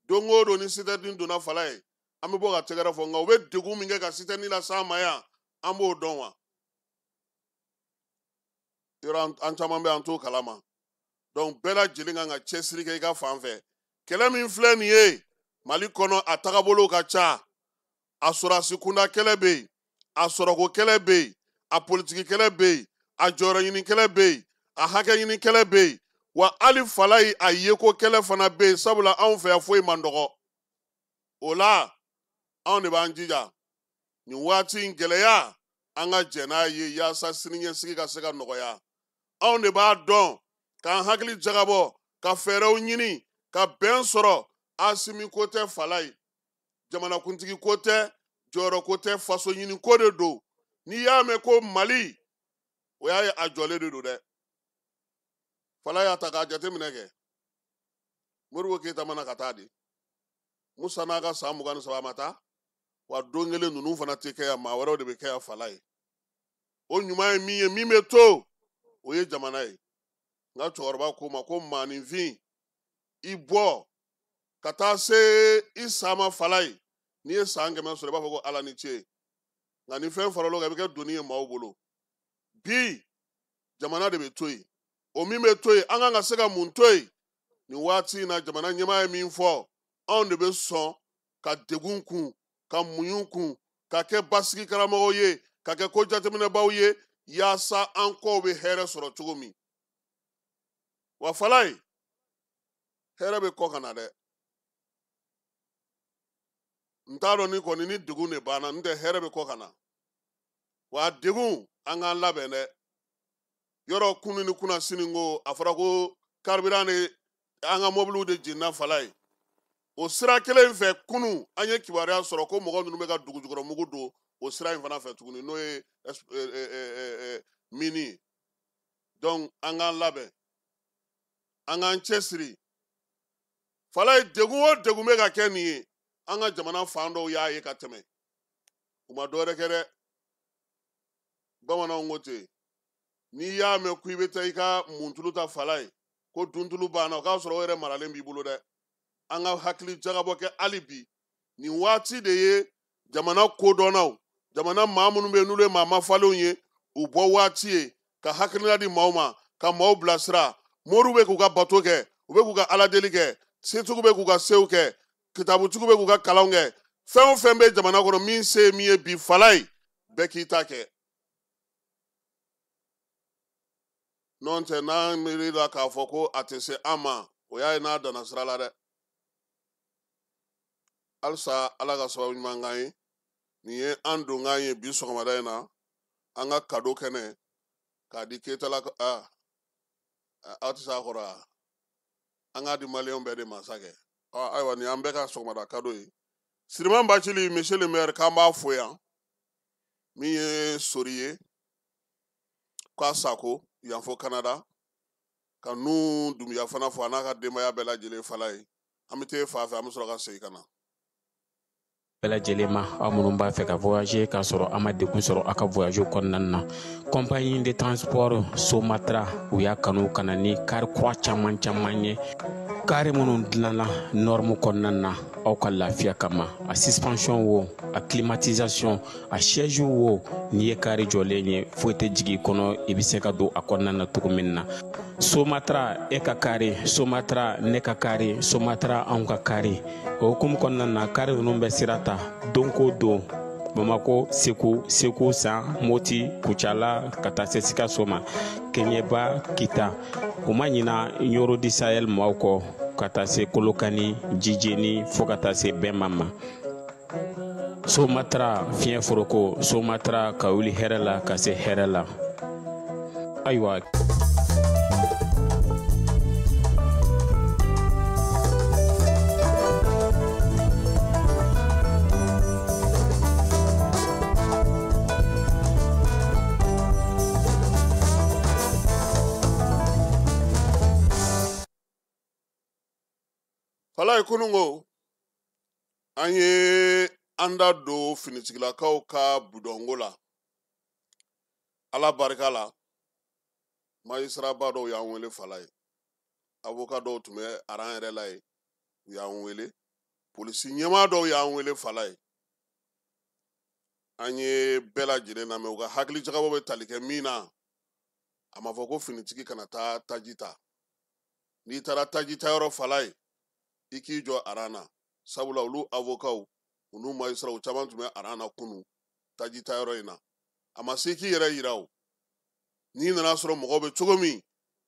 don o don ni sitɛdini donna fala ye an bɛ bɔ ka tɛgɛrɛ fɔ nka u bɛ degun min kɛ ka sitɛdini lase an ma yan an b'o dɔn wa yɔrɔ an caman bɛ an t'o kalama donc bɛɛ lajɛlen kan ka cɛsiri kɛ i ka fan fɛ kɛlɛ min filɛ nin ye Mali kɔnɔ a tagabolo ka ca a sɔrɔdasi kunda kɛlɛ bɛ yen a sɔrɔko kɛlɛ bɛ yen a politiki kɛlɛ bɛ yen a jɔyɔrɔ ɲini kɛlɛ bɛ yen a hakɛ ɲini kɛlɛ bɛ yen wa hali fala ye a yeko kɛlɛ fana bɛ yen sabula anw fɛ yan foyi man dɔgɔ o la anw de b'an jija nin waati in gɛlɛya an ka jɛn n'a ye yaasa siniɲɛsigi ka se ka nɔgɔya anw de b'a dɔn k'an hakili jagabɔ ka fɛɛrɛw ɲini ka bɛn sɔrɔ Asimi ko tɛ fala ye jamanakuntigi ko tɛ jɔyɔrɔ ko tɛ faso ɲini ko de don n'i y'a mɛn ko Mali o y'a ye a jɔlen de don dɛ fala y'a ta k'a jateminɛ kɛ Modibo Keyita mana ka taa di Musa n'a ka san 23 ma taa wa don kelen ninnu fana tɛ kɛ yan maa wɛrɛw de bɛ kɛ yan fala ye o ɲuman ye min ye min bɛ to o ye jamana ye n ka cɛkɔrɔba ko ma ko maaninfin i bɔ ka taa se i san ma fala ye n'i ye san 100 sɔrɔ i b'a fɔ ko ala ni ce nka ni fɛn farala o kan i bɛ kɛ doni ye maaw bolo bi jamana de bɛ to yen o min bɛ to yen an kan ka se ka mun to yen nin waati in na jamana ɲɛmaa ye min fɔ anw de bɛ sɔn ka degun kun ka muɲu kun ka kɛ basigi karamɔgɔw ye ka kɛ ko jateminɛbaw ye yaasa an kɔw bɛ hɛrɛ sɔrɔ cogo min wa Falaye hɛrɛ bɛ kɔ ka na dɛ n t'a dɔn ni kɔni ni degun de banna n tɛ hɛrɛ bɛ kɔ ka na wa degun an k'an labɛn dɛ yɔrɔ kunu ni kunna sini ko a fɔra ko carburant de an ka mobiliw de jenina Falaye o sira kelen fɛ kunu an ye kibaruya sɔrɔ ko mɔgɔ ninnu bɛ ka dugujukɔrɔ mugu don o sira in fana fɛ tuguni n'o ye mini donc an k'an labɛn an k'an cɛsiri Falaye degun o degun bɛ ka kɛ nin ye an ka jamana fan dɔw y'a ye ka tɛmɛ u ma dɔwɛrɛ kɛ dɛ bamananw ko ten n'i y'a mɛn ko i bɛ taa i ka muntulu ta Falaye ko duntulu banna o k'a sɔrɔ o yɛrɛ maralen b'i bolo dɛ an ka hakili jagabɔ kɛ hali bi nin waati de ye jamana kodɔnnaw jamana maa minnu bɛ yen n'olu ye maa mafalenw ye u bɔ waati ye ka hakilina di maaw ma ka maaw bilasira moriw bɛ k'u ka bato kɛ u bɛ k'u ka aladeli kɛ setigiw bɛ k'u ka sew kɛ kitabutigiw bɛ k'u ka kalanw kɛ fɛn o fɛn bɛ jamana kɔnɔ min se ye min ye bi Falaye bɛɛ k'i ta kɛ n'o tɛ n'an miirila k'a fɔ ko a tɛ se an ma o y'a ye n'a danna sira la dɛ halisa Ala ka sababu ɲuman k'an ye nin ye an donkan ye bi sɔgɔmada in na an ka kado kɛnɛ k'a di Keyitala aw tɛ se a kɔrɔ wa an k'a di maliyɛnw bɛɛ de ma sakɛ ayiwa nin y'an bɛɛ ka sɔgɔmada kado ye Siriman Bacili monsieur le maire k'an b'a fo yan min ye sori ye k'a sako yan fo Canada ka nu Dunbiya fana fo a n'a ka denbaya bɛɛ lajɛlen Falaye an bɛ taa fa fɛ an bɛ sɔrɔ ka segin ka na bɛɛ lajɛlen ma aw minnu b'a fɛ ka voyager k'a sɔrɔ a ma degun sɔrɔ a ka voyage kɔnɔna na compagnie de transport Somatra u y'a kanu ka na ni car kura caman ye kari minnu dilanna norme kɔnɔna na aw ka lafiya kama a suspension wo a climatisation a siège wo n'i ye kari jɔlen ye foyi tɛ jigin kɔnɔ i bɛ se ka don a kɔnɔna na cogo min na Somatra e ka kari Somatra ne ka kari Somatra anw ka kari o hukumu kɔnɔna na kari ninnu bɛ sira ta don ko don Bamako Segu San Moti Kucala ka taa se Sikaso ma Keɲeba Kita o ma ɲina Yoro di Sahel maaw kɔ ka taa se Kolokani Jijeni fo ka taa se Bɛnma ma Somatra fiɲɛ foroko Somatra ka wuli hɛrɛ la ka se hɛrɛ la ayiwa Falaye kunungo an ye an da don finitigilakaw ka budɔnko la Ala barika la magistrat ba dɔw y'an wele Falaye avocat dɔw tun bɛ aran yɛrɛ la ye u y'an wele polisi ɲɛmaa dɔw y'an wele Falaye an ye bɛɛ lajɛlen lamɛn u ka hakili jagabɔ bɛ tali kɛ min na a ma fɔ ko finitigi kana taa taji ta n'i taara taji ta yɔrɔ Falaye i k'i jɔ aran na sabula olu avocat u n'u magistrat u caman tun bɛ aran na kunu taji ta yɔrɔ in na a ma se k'i yɛrɛ yira o n'i nana sɔrɔ mɔgɔw bɛ cogo min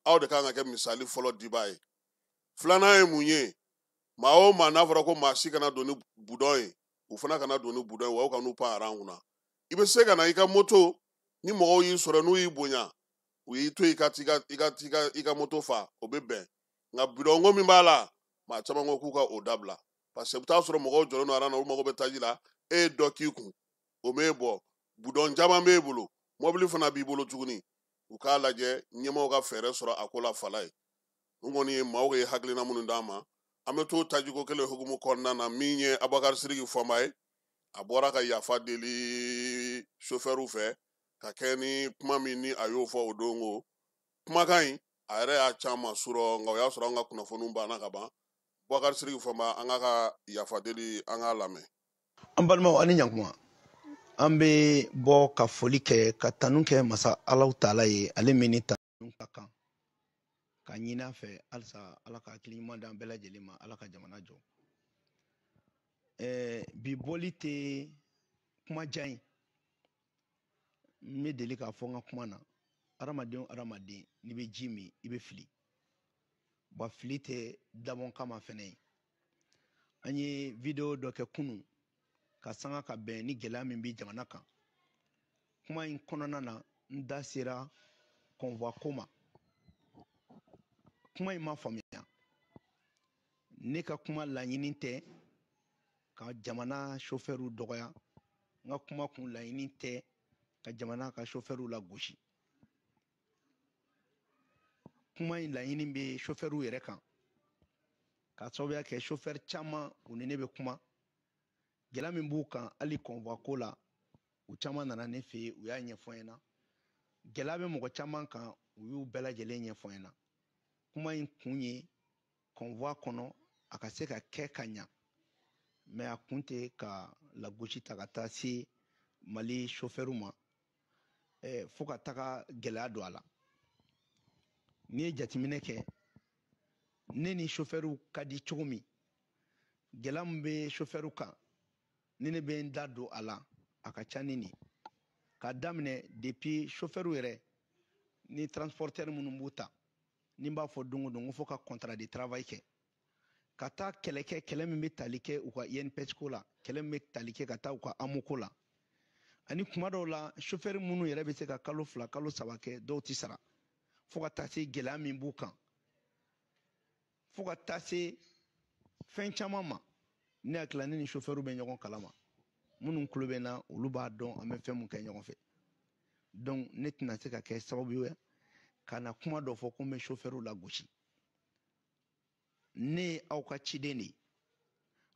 aw de kan ka kɛ misali fɔlɔ dibaa ye filanan ye mun ye maa o maa n'a fɔra ko maa si kana don ni budɔn ye u fana kana don ni budɔn ye wa u kana n'u pan aran kunna i bɛ se ka na i ka moto ni mɔgɔw y'i sɔrɔ n'u y'i bonya u y'i to i ka moto fa o bɛ bɛn nka budɔnko min b'a la maa caman ko k'u ka o dabila parce que i bɛ taa sɔrɔ mɔgɔw jɔlen don aran na olu mago bɛ taji la e ye dɔ k'i kun o m'e bɔ budɔn caman b'e bolo mɔbili fana b'i bolo tuguni u k'a lajɛ ɲɛmaaw ka fɛɛrɛ sɔrɔ a ko la Falaye n kɔni ye maaw ye hakilina minnu d'an ma an bɛ to tajiko kelen hukumu kɔnɔna na min ye Abubakar Sidiki fɔma ye a bɔra ka yafa deli chauffeur fɛ ka kɛ ni kuma min ni a y'o fɔ o don ko kumakan in a yɛrɛ y'a caman sɔrɔ nka o y'a sɔrɔ an ka kunnafoniw banna ka ban Abubakar Sidiki fɔma an ka yafa deli an k'a lamɛn an balimaw ani ɲankuma an bɛ bɔ ka foli kɛ ka tanu kɛ masa Alahu Taala ye ale min ni tanu ka kan ka ɲini a fɛ halisa Ala ka hakili ɲuman d'an bɛɛ lajɛlen ma Ala ka jamana jɔ bi bɔli tɛ kuma jan ye n bɛ deli k'a fɔ n ka kuma na adamaden o adamaden n'i bɛ ji min i bɛ fili wa fili tɛ dabɔ kama fɛnɛ ye an ye video dɔ kɛ kunun ka sanga ka bɛn ni gɛlɛya min bɛ jamana kan kuma in kɔnɔna na n da sera convoi ko ma kuma in ma faamuya ne ka kuma laɲini tɛ ka jamana chauffeurw dɔgɔya n ka kuma kun laɲini tɛ ka jamana ka chauffeurw lagosi kuma in laɲini bɛ chauffeurw yɛrɛ kan ka sababuya kɛ chauffeur caman u ni ne bɛ kuma gɛlɛya min b'u kan hali convoi ko la u caman nana ne fɛ yen u y'a ɲɛfɔ n ɲɛna gɛlɛya bɛ mɔgɔ caman kan u y'u bɛɛ lajɛlen ɲɛfɔ n ɲɛna kuma in kun ye convoi kɔnɔ a ka se ka kɛ ka ɲa mais a kun tɛ ka lagosi ta ka taa se mali chauffeur ma fo ka taga gɛlɛya don a la n'i ye jateminɛ kɛ ne ni chauffeur ka di cogo min gɛlɛya min bɛ chauffeur kan ni ne bɛ n da don a la a ka ca ni nin k'a daminɛ depuis chauffeur yɛrɛ ni transporteur minnu b'u ta ni n b'a fɔ don o don ko fo ka contrat de travail kɛ ka taa kɛlɛ kɛ kɛlɛ min bɛ tali kɛ u ka INPS ko la kɛlɛ min bɛ tali kɛ ka taa u ka AMO ko la ani kuma dɔw la chauffeur minnu yɛrɛ bɛ se ka kalo 2 kalo 3 kɛ dɔw tɛ sara fo ka taa se gɛlɛya min b'u kan fo ka taa se fɛn caman ma ne hakili la ne ni chauffeur bɛ ɲɔgɔn kalama minnu tulo bɛ n na olu b'a dɔn an bɛ fɛn min kɛ ɲɔgɔn fɛ donc ne tɛna se ka kɛ sababu ye ka na kuma dɔ fɔ ko n bɛ chauffeur lagosi ne ye aw ka ciden de ye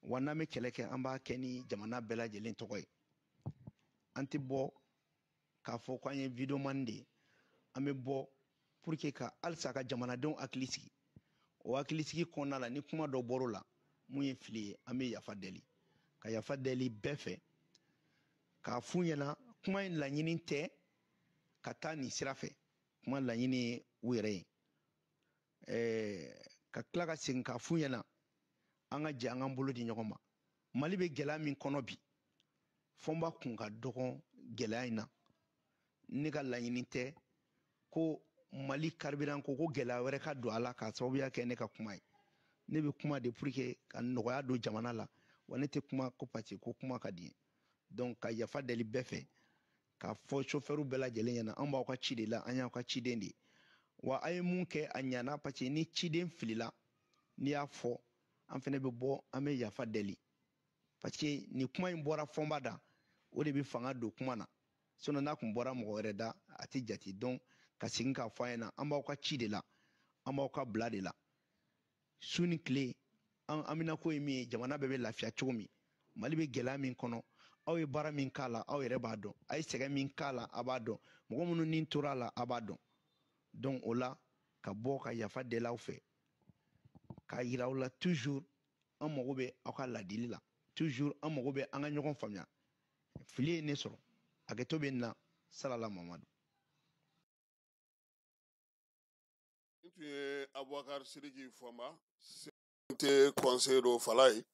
wa n'an bɛ kɛlɛ kɛ an b'a kɛ ni jamana bɛɛ lajɛlen tɔgɔ ye an tɛ bɔ k'a fɔ k'an ye videoman de ye an bɛ bɔ pour que ka halisa ka jamanadenw hakili sigi o hakili sigi kɔnɔna la ni kuma dɔ bɔr'o la mun ye fili ye an bɛ yafa deli ka yafa deli bɛɛ fɛ k'a f'u ɲɛna kuma in laɲini tɛ ka taa nin sira fɛ kuma laɲini ye u yɛrɛ ye ka tila ka segin k'a f'u ɲɛna an ka jɛ an k'an bolo di ɲɔgɔn ma mali bɛ gɛlɛya min kɔnɔ bi fo n b'a kun ka dɔgɔn gɛlɛya in na ne ka laɲini tɛ ko mali carburant ko gɛlɛya wɛrɛ ka don a la k'a sababuya kɛ ne ka kuma ye ne bɛ kuma de pour que ka nɔgɔya don jamana la wa ne tɛ kuma ko parce que ko kuma ka di ye donc ka yafa deli bɛɛ fɛ k'a fɔ chauffeur bɛɛ lajɛlen ɲɛna an b'aw ka ci de la an y'aw ka ciden de ye wa a ye mun kɛ a ɲana parce que ni ciden filila n'i y'a fɔ an fɛnɛ bɛ bɔ an bɛ yafa deli parce que ni kuma in bɔra fɔnba da o de bɛ fanga don kuma na sinon n'a kun bɔra mɔgɔ wɛrɛ da a tɛ jate donc ka segin k'a fɔ an ɲɛna an b'aw ka ci de la an b'aw ka bila de la su ni tile an bɛna ko ye min ye jamana bɛɛ bɛ lafiya cogo min mali bɛ gɛlɛya min kɔnɔ aw ye baara min k'a la aw yɛrɛ b'a dɔn a ye sɛgɛn min k'a la a b'a dɔn mɔgɔ minnu ni tora a la a b'a dɔn donc o la ka bɔ ka yafa deli aw fɛ k'a yira aw la toujours an mago bɛ aw ka ladili la toujours an mago bɛ an ka ɲɔgɔn faamuya fili ye ne sɔrɔ hakɛto bɛ n na salala mamadu n tun ye abubakar siriki fɔma tɛ conseil dɔ fala ye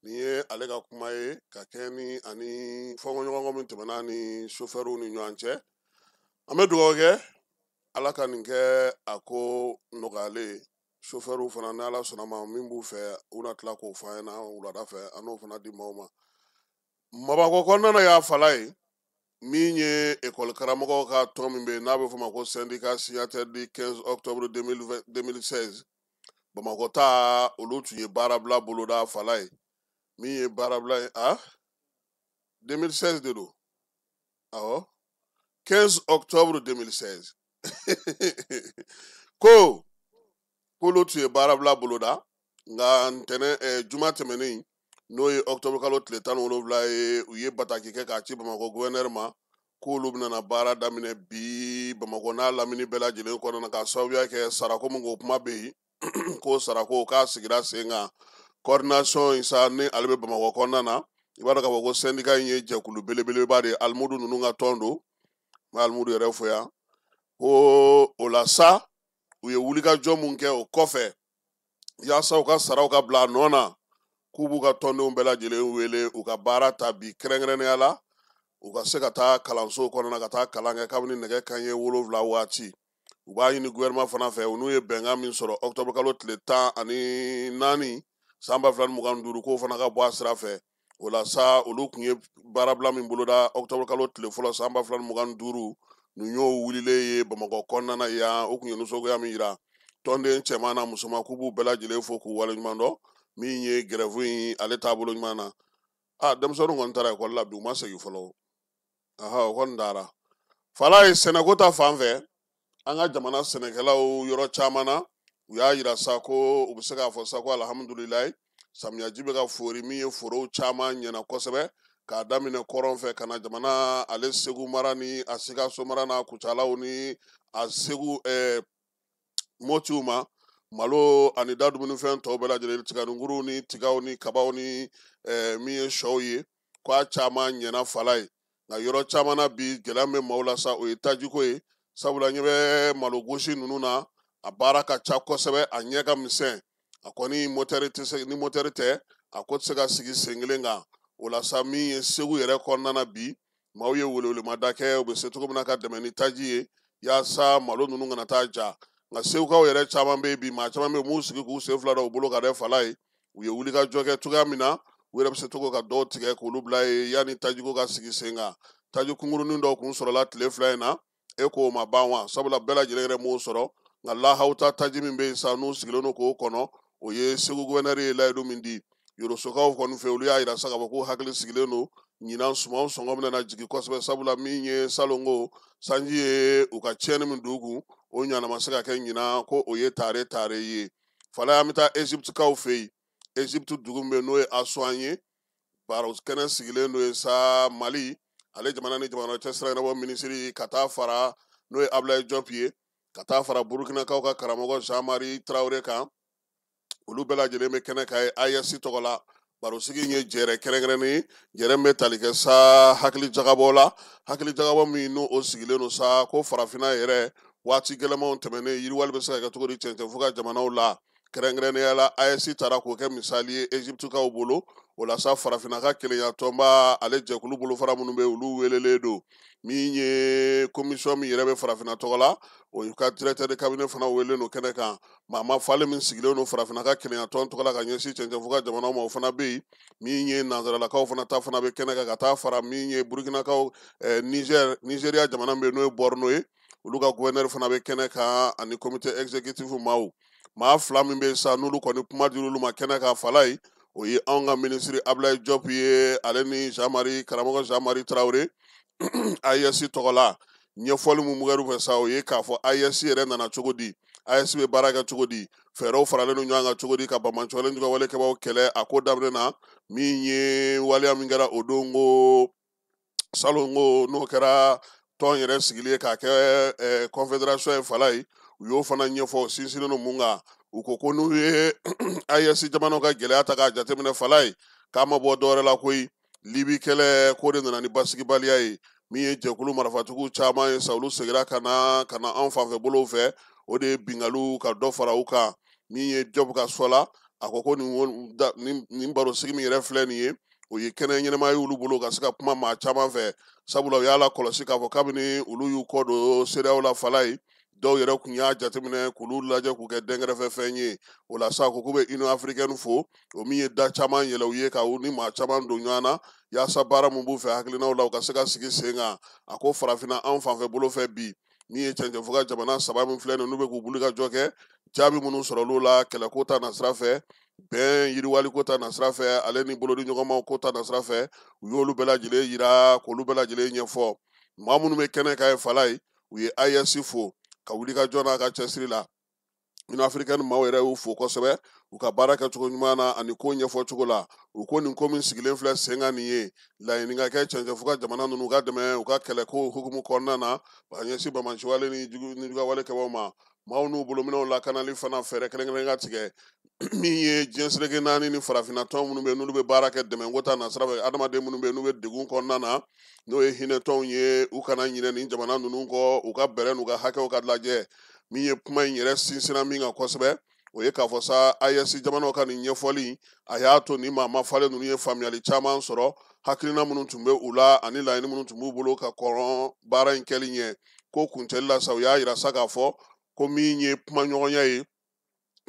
nin ye ale ka kuma ye ka kɛ ni ani fɔnkɔɲɔgɔnkɔ min tɛmɛna ni chauffeurw ni ɲɔgɔn cɛ an bɛ dugawu kɛ ala ka nin kɛ a ko nɔgɔyalen chauffeurw fana ni ala sɔnna ma min b'u fɛ u na tila k'o fɔ an ɲɛna wulada fɛ an n'o fana di maaw ma mabakɔ kɔnɔna y'a fala ye min ye école karamɔgɔw ka tɔn min bɛ yen n'a bɛ fɔ ma ko syndicat signataire du 15 octobre 2016 bamakɔ ta olu tun ye baarabila boloda fala ye min ye baarabila ye 2016 de don awɔ 15 octobre 2016 ko k'olu tun ye baarabila boloda nka ntɛnɛn juma tɛmɛnen n'o ye octobre kalo tile 17 ye u ye bataki kɛ k'a ci bamakɔ gouverneur ma k'olu bɛna baara daminɛ bi bamakɔ n'a lamini bɛɛ lajɛlen kɔnɔna ka sababuya kɛ sarako min ko kuma bɛ yen ko sarako k'a sigira sen kan coordination in sa ni ale bɛ bamakɔ kɔnɔna na i b'a dɔn k'a fɔ ko syndicat in ye jɛkulu belebeleba de ye alimudu ninnu ka tɔn don n bɛ alimudu yɛrɛ fɔ yan ko o la sa u ye wulikajɔ mun kɛ o kɔfɛ yaasa u ka saraw ka bila a nɔ na k'u b'u ka tɔndenw bɛɛ lajɛlen wele u ka baara ta bi kɛrɛnkɛrɛnnenya la u ka se ka taa kalanso kɔnɔna ka taa kalan kɛ kabini nɛgɛ kanɲɛ 7 waati u b'a ɲini gouvernement fana fɛ u n'u ye bɛnkan min sɔrɔ octobre kalo tile 14 san 2025 k'o fana ka bɔ a sira fɛ o la sa olu kun ye baarabila min boloda octobre kalo tile fɔlɔ san 2025 nin y'o wulilen ye Bamakɔ kɔnɔna yan o kun ye nisɔngoya min yira tɔnden cɛman na musoman k'u b'u bɛɛ lajɛlen fo k'u waleɲuman dɔn min ye grève in ale taabolo ɲuman na denmisɛnninw kɔni taara ekɔli la bi u ma segin fɔlɔ o kɔni dara fala ye sɛnɛko ta fan fɛ an ka jamana sɛnɛkɛlaw yɔrɔ caman na u y'a yira sa ko u bɛ se k'a fɔ sa ko alhamdulilayi samiyaji bɛ ka fori min ye forow caman ɲɛna kosɛbɛ k'a daminɛ kɔrɔn fɛ ka na jamana ale Segu mara ni a Sikaso mara n'a Kucalaw ni a Segu Motiw ma malo ani da dumunifɛn tɔw bɛɛ lajɛlen tiganikuru ni tigaw ni kabaw ni min ye sɔw ye ko a caman ɲɛna fala ye nka yɔrɔ caman na bi gɛlɛya bɛ maaw la sa o ye tajiko ye sabula ɲɛ bɛ malo gosi ninnu na a baara ka ca kosɛbɛ a ɲɛ ka misɛn a kɔni ni motɛri tɛ a ko tɛ se ka sigi sen kelen kan o la sa min ye Segu yɛrɛ kɔnɔna na bi maaw ye welewelemada kɛ u bɛ se cogo min na ka dɛmɛ ni taji ye yaasa malo ninnu kana taa ja nka segukaw yɛrɛ caman bɛ bi maa caman bɛ m'u sigi k'u sen fila da u bolo ka dɛ fala ye u ye wulikajɔ kɛ cogoya min na u yɛrɛ bɛ se cogo ka dɔw tigɛ k'olu bila ye yanni tajiko ka sigi sen kan taji kunkurunin dɔw kun sɔrɔla tile 2 in na k'o ma ban wa sabula bɛɛ lajɛlen yɛrɛ m'o sɔrɔ nka lahawuta taji min bɛ yen sa n'u sigilen don k'o kɔnɔ o ye Segu gouvernement ye layidu min di yorosokaw kɔni fɛ olu y'a yira sa k'a fɔ k'u hakili sigilen don ɲinan sumanw sɔngɔ bɛna jigin kosɛbɛ sabula min ye salongo sanji ye u ka tiɲɛni min don u kun o ɲanama se ka kɛ ɲinan ko o ye tare ye fala an bɛ taa Egypte kaw fɛ yen Egypte dugu min bɛ n'o ye Asuwan ye baaraw kɛnɛ sigilen don sa Mali ale jamana ni jamana cɛ sira ɲɛnabɔ minisiri ka taa fara n'o ye Ablaye Diop ye ka taa fara Burukinakaw ka karamɔgɔ Jean-Marie Traoré kan olu bɛɛ lajɛlen bɛ kɛnɛ kan AES tɔgɔ la barosigi in ye jɛrɛ kɛrɛnkɛrɛnnen jɛrɛ min bɛ tali kɛ sa hakili jagabɔ la hakili jagabɔ min n'o sigilen don sa ko farafinna yɛrɛ waati gɛlɛmanw tɛmɛnen yiriwali bɛ se ka kɛ cogo di cɛncɛn fo ka jamanaw la kɛrɛnkɛrɛnnenya la AES taara k'o kɛ misali ye Egyptekaw bolo o la sa farafinna ka kelenya tɔnba ale jɛkulu bolofara minnu bɛ olu welelen don min ye commission min yɛrɛ bɛ farafinna tɔgɔ la o ka directeur de cabinet fana welelen don kɛnɛ kan maa falen min sigilen don farafinna ka kelenya tɔn tɔgɔ la ka ɲɛsin cɛncɛn fo ka jamanaw ma o fana bɛ yen min ye nanzaralakaw fana ta fana bɛ kɛnɛ kan ka taa fara min ye Burukinakaw Nigeriya jamana min bɛ yen n'o ye Borno ye olu ka gouverneur fana bɛ kɛnɛ kan ani comité exécutif maaw maa fila min bɛ yen sa n'olu kɔni kuma dir'olu ma kɛnɛ kan fala ye o ye anw ka minisiri Ablaye Diop ye ale ni karamɔgɔ Jean-Marie Traoré AES tɔgɔ la ɲɛfɔli mun kɛr'u fɛ sa o ye k'a fɔ AES yɛrɛ nana cogo di AES bɛ baara kɛ cogo di fɛɛrɛw faralen don ɲɔgɔn kan cogo di ka bamancɔlen juguya walekɛbaw kɛlɛ a ko daminɛ na min ye waleya min kɛra o don ko salongo n'o kɛra tɔn yɛrɛ sigili ye k'a kɛ confédération ye fala ye u y'o fana ɲɛfɔ sinsinnen don mun kan u ko n'u ye AES jamanaw ka gɛlɛya ta k'a jateminɛ fala ye k'a ma bɔ dɔwɛrɛ la koyi Libi kɛlɛ ko de nana ni basigibaliya ye min ye jɛkulu marafatigiw caman ye sa olu segira ka na anw fanfɛ bolow fɛ o de ye bingaliw ka dɔ fara u kan min ye Diop ka fɔ la a ko nin barosigi min yɛrɛ filɛ nin ye o ye kɛnɛ ɲɛnama ye olu bolo ka se ka kuma maa caman fɛ sabula u y'a la kɔlɔsi k'a fɔ kabini olu y'u kɔ don CEDEAO la fala ye dɔw yɛrɛ kun y'a jateminɛ k'olu lajɛ k'u kɛ dɛnkɛrɛfɛ fɛn ye o la sa ko k'u bɛ Union africaine fo o min ye da caman yɛlɛ u ye ka u ni maa caman don ɲɔgɔn na yaasa baara mun b'u fɛ hakilinaw la u ka se ka sigi sen kan a ko farafinna anw fanfɛ bolo fɛ bi min ye cɛncɛn fo ka jamana 3 min filɛ nin n'u bɛ k'u boli ka jɔ kɛ jaabi minnu sɔrɔ olu la kɛlɛko ta na sira fɛ bɛn yiriwaliko ta na sira fɛ ale ni bolodi ɲɔgɔnmaw ko ta na sira fɛ u y'olu bɛɛ lajɛlen yira k'olu bɛɛ lajɛlen ɲɛfɔ maa minnu bɛ kɛnɛ kan ye fala ye u ye AES fo ka wuli ka jɔ n'a ka cɛsiri la Union africaine maaw yɛrɛ y'u fo kosɛbɛ u ka baara kɛcogo ɲuman na ani ko ɲɛfɔ cogo la u ko nin ko min sigilen filɛ sen kan nin ye laɲini ka kɛ cɛncɛn fo ka jamana ninnu ka dɛmɛ u ka kɛlɛko hukumu kɔnɔna na ka ɲɛsin bamanciwale ni juguya kɛbaw ma maaw n'u bolominɛw lakanali fana fɛɛrɛ kɛrɛnkɛrɛn ka tigɛ min ye diɲɛ seleke 4 ni farafinna tɔn minnu bɛ n'olu bɛ baara kɛ dɛmɛko ta na sira fɛ adamaden minnu bɛ n'u bɛ degun kɔnɔna na n'o ye hinɛtɔnw ye u kana ɲinɛ nin jamana ninnu kɔ u ka bɛrɛ n'u ka hakɛw ka lajɛ min ye kuma in yɛrɛ sinsinna min kan kosɛbɛ o ye k'a fɔ sa IS jamanaw ka nin ɲɛfɔli a y'a to ni maa falen ninnu ye faamuyali caman sɔrɔ hakilina minnu tun bɛ u la ani laɲini minnu tun b'u bolo ka kɔrɔ baara in kɛli ɲɛ ko kuncɛli la sa u y'a yira sa k'a fɔ ko min ye kumaɲɔgɔnya ye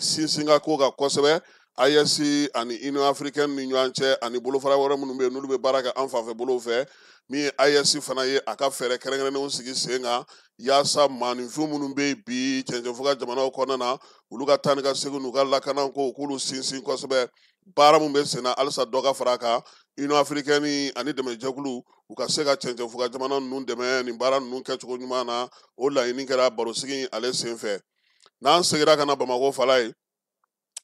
sinsin ka ko kan kosɛbɛ IS ani Union Africaine ni ɲɔgɔn cɛ ani bolofara wɛrɛ minnu bɛ yen n'olu bɛ baara kɛ an fanfɛ bolo fɛ min ye IS fana ye a ka fɛɛrɛ kɛrɛnkɛrɛnnenw sigi sen kan yaasa maaninfin minnu bɛ yen bi cɛncɛnfoka jamanaw kɔnɔna na olu ka taa ni ka segin n'u ka lakana ko k'olu sinsin kosɛbɛ baara min bɛ sen na halisa dɔ ka fara a kan Union Africaine ani dɛmɛjɛkulu u ka se ka cɛncɛnfoka jamana ninnu dɛmɛ nin baara ninnu kɛcogo ɲuman na o laɲini kɛra barosigi ale senfɛ n'an segira ka na Bamakɔ fala ye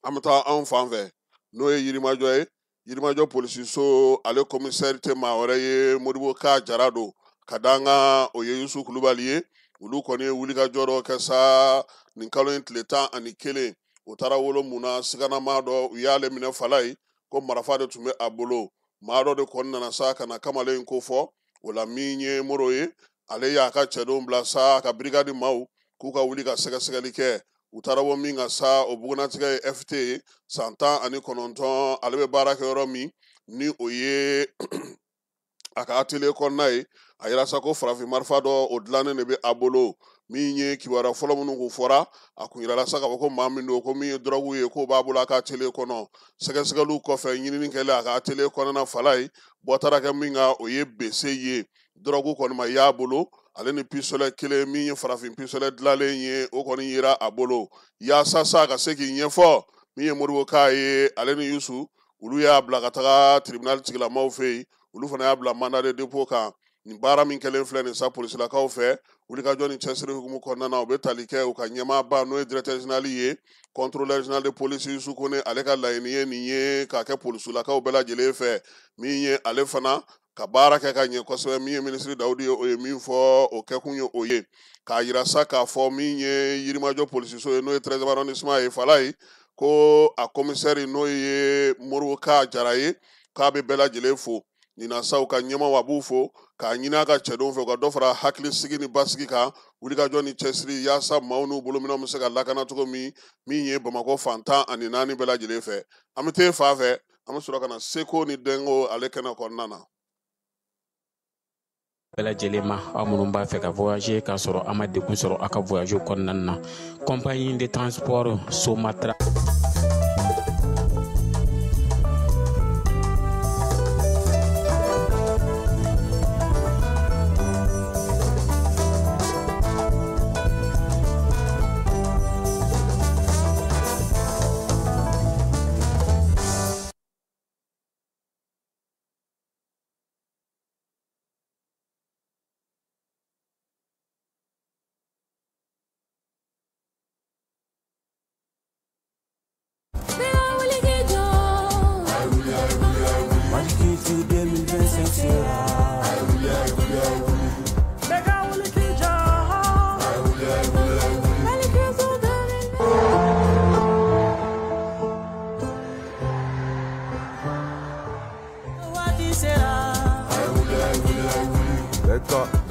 an bɛ taa anw fan fɛ n'o ye Yirimajɔ ye Yirimajɔ polisiso ale komisɛri tɛ maa wɛrɛ ye Modibo Ka Jara don ka da an ka o ye Yusu Kulubali ye olu kɔni ye wulikajɔ dɔ kɛ sa nin kalo in tile 11 o taara wolo mun na siganama dɔ u y'ale minɛ fala ye ko marifa de tun bɛ a bolo maa dɔ de kɔni nana sa ka na kamalen ko fɔ o la min ye Moro ye ale y'a ka cɛdenw bila sa ka birigadi maaw k'u ka wuli ka sɛgɛsɛgɛli kɛ u taara bɔ min ka sa o bugunatigɛ ye FT ye san 19 ale bɛ baara kɛ yɔrɔ min ni o ye a ka atelier kɔnɔna ye a yira sa ko farafin marifa dɔ o dilannen de bɛ a bolo min ye kibaruya fɔlɔ minnu kun fɔra a kun yirala sa k'a fɔ ko maa min don ko min ye dɔrɔgu ye k'o b'a bolo a ka atelier kɔnɔ sɛgɛsɛgɛliw kɔfɛ ɲinini kɛlen a ka atelier kɔnɔna fala ye bɔ taara kɛ min kan o ye BC ye dɔrɔgu kɔni ma y'a bolo ale ni pistolet kelen min ye farafin pistolet dilanlen ye o kɔni yera a bolo yaasa sa ka se k'i ɲɛfɔ min ye Modibo Ka ye ale ni Yusu olu y'a bila ka taga tribunal tigilamaw fɛ yen olu fana y'a bila mandat de dépôt kan nin baara min kɛlen filɛ nin sa polisilakaw fɛ wulikajɔ ni cɛsiri hukumu kɔnɔna na u bɛ tali kɛ u ka ɲɛmaaba n'o ye directeur général ye contrôleur général de police Yusu Kone ale ka laɲini ye nin ye k'a kɛ polisilakaw bɛɛ lajɛlen fɛ min ye ale fana ka baara kɛ ka ɲɛ kosɛbɛ min ye ministre Dawudi ye o ye min fɔ o kɛkun ye o ye k'a yira sa k'a fɔ min ye Yirimajɔ polisiso ye n'o ye 13e arrondissement ye fala ye ko a commissaire n'o ye Modibo Ka Jara ye k'a bɛ bɛɛ lajɛlen fo nin na sa u ka ɲɛmaw a b'u fo k'a ɲini a ka cɛdenw fɛ u ka dɔ fara hakilisigi ni basigi kan wulikajɔ ni cɛsiri yaasa maaw n'u bolominɛw bɛ se ka lakana cogo min ye Bamakɔ fan 14 bɛɛ lajɛlen fɛ an bɛ taa fan fɛ an bɛ sɔrɔ ka na Seko ni Dengo ale kɛnɛ kɔnɔna na bɛɛ lajɛlen ma aw minnu b'a fɛ ka voyager k'a sɔrɔ a ma degun sɔrɔ a ka voyage kɔnɔna na compagnie de transport Somatra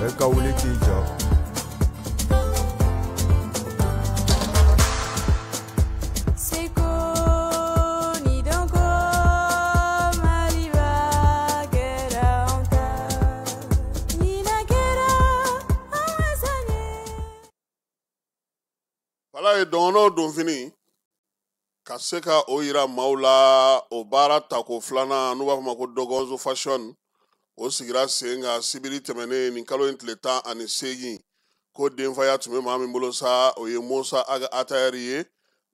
Beka wuli k'i jɔ Seko ni Dongo Mali b'a kɛra anw ta ɲinan kɛra anw ma saɲɛ fala ye dɔngɔnɔw donfini ka se ka o yira maaw la o baara tako filanan n'u b'a fɔ ma ko Dogonzo fashion o sigira sen kan sibiri tɛmɛnen nin kalo in tile 18 ko denfaya tun bɛ maa min bolo sa o ye Musa Aga Atayɛri ye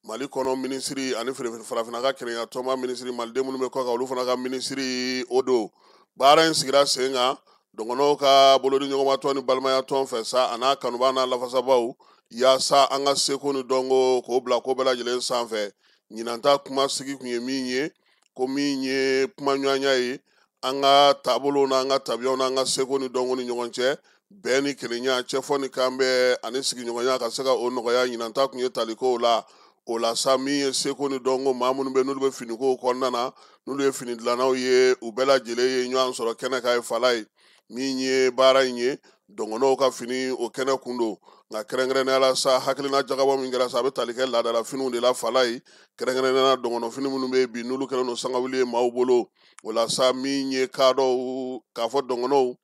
Mali kɔnɔ minisiri ani farafinna ka kɛrɛnkɛrɛntɔma minisiri maliden minnu bɛ kɔ kan olu fana ka minisiri o don baara in sigira sen kan dɔngɔnɔw ka bolodi ɲɔgɔnmatɔn ni balimayatɔn fɛ sa a n'a kanuba n'a lafasabaw yaasa an ka Seko ni Dɔngo k'o bila ko bɛɛ lajɛlen sanfɛ ɲinan ta kuma sigi kun ye min ye ko min ye kuma ɲɔgɔnya ye an ka taabolo n'an ka tabiyaw n'an ka Seko ni Dɔngo ni ɲɔgɔn cɛ bɛɛ ni kelenya cɛfɔ ni kan bɛ ani sigiɲɔgɔnya ka se ka o nɔgɔya ɲinan ta kun ye taliko la o la sa min ye Seko ni Dɔngo maa minnu bɛ n'olu bɛ finiko kɔnɔna na n'olu ye fini dilannaw ye u bɛɛ lajɛlen ye ɲɔgɔn sɔrɔ kɛnɛ kan ye fala ye min ye baara in ye dongono ka fini o kɛnɛ kundo nka kɛrɛnkɛrɛnnenya sa hakilina jagabɔ min kɛra sa a bɛ tali kɛ laadala finiw de la fala ye kɛrɛnkɛrɛnnenya dɔngɔnɔ fini minnu bɛ bi n'olu kɛlen don sangawuli ye maaw bolo o la sa min ye kadɔw k'a fɔ dɔngɔnɔw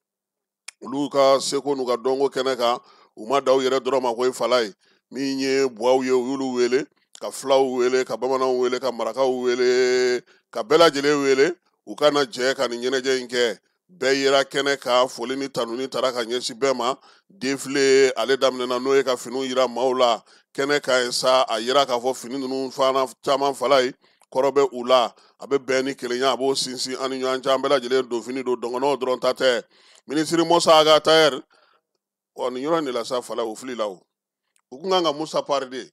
olu ka seko n'u ka dɔnko kɛnɛ kan u ma da u yɛrɛ dɔrɔn ma ko ye fala ye min ye buwaw ye u y'olu wele ka filaw wele ka bamananw wele ka marakaw wele ka bɛɛ lajɛlen wele u kana jɛ ka nin ɲɛnajɛ in kɛ bɛɛ yera kɛnɛ ka foli ni tanuni tara ka ɲɛsin bɛɛ ma defile ale daminɛna n'o ye ka finiw yira maaw la kɛnɛ ka ɲi sa a yira k'a fɔ fini ninnu fana caman fala ye kɔrɔ bɛ u la a bɛ bɛn ni kelenya a b'o sinsin an ni ɲɔgɔn cɛ an bɛɛ lajɛlen don fini don dɔngɔnɔw dɔrɔn ta tɛ minisiri Musa Aga Tayɛri nin yɔrɔ in de la sa fala o fili la o u kun kan ka Musa Pari de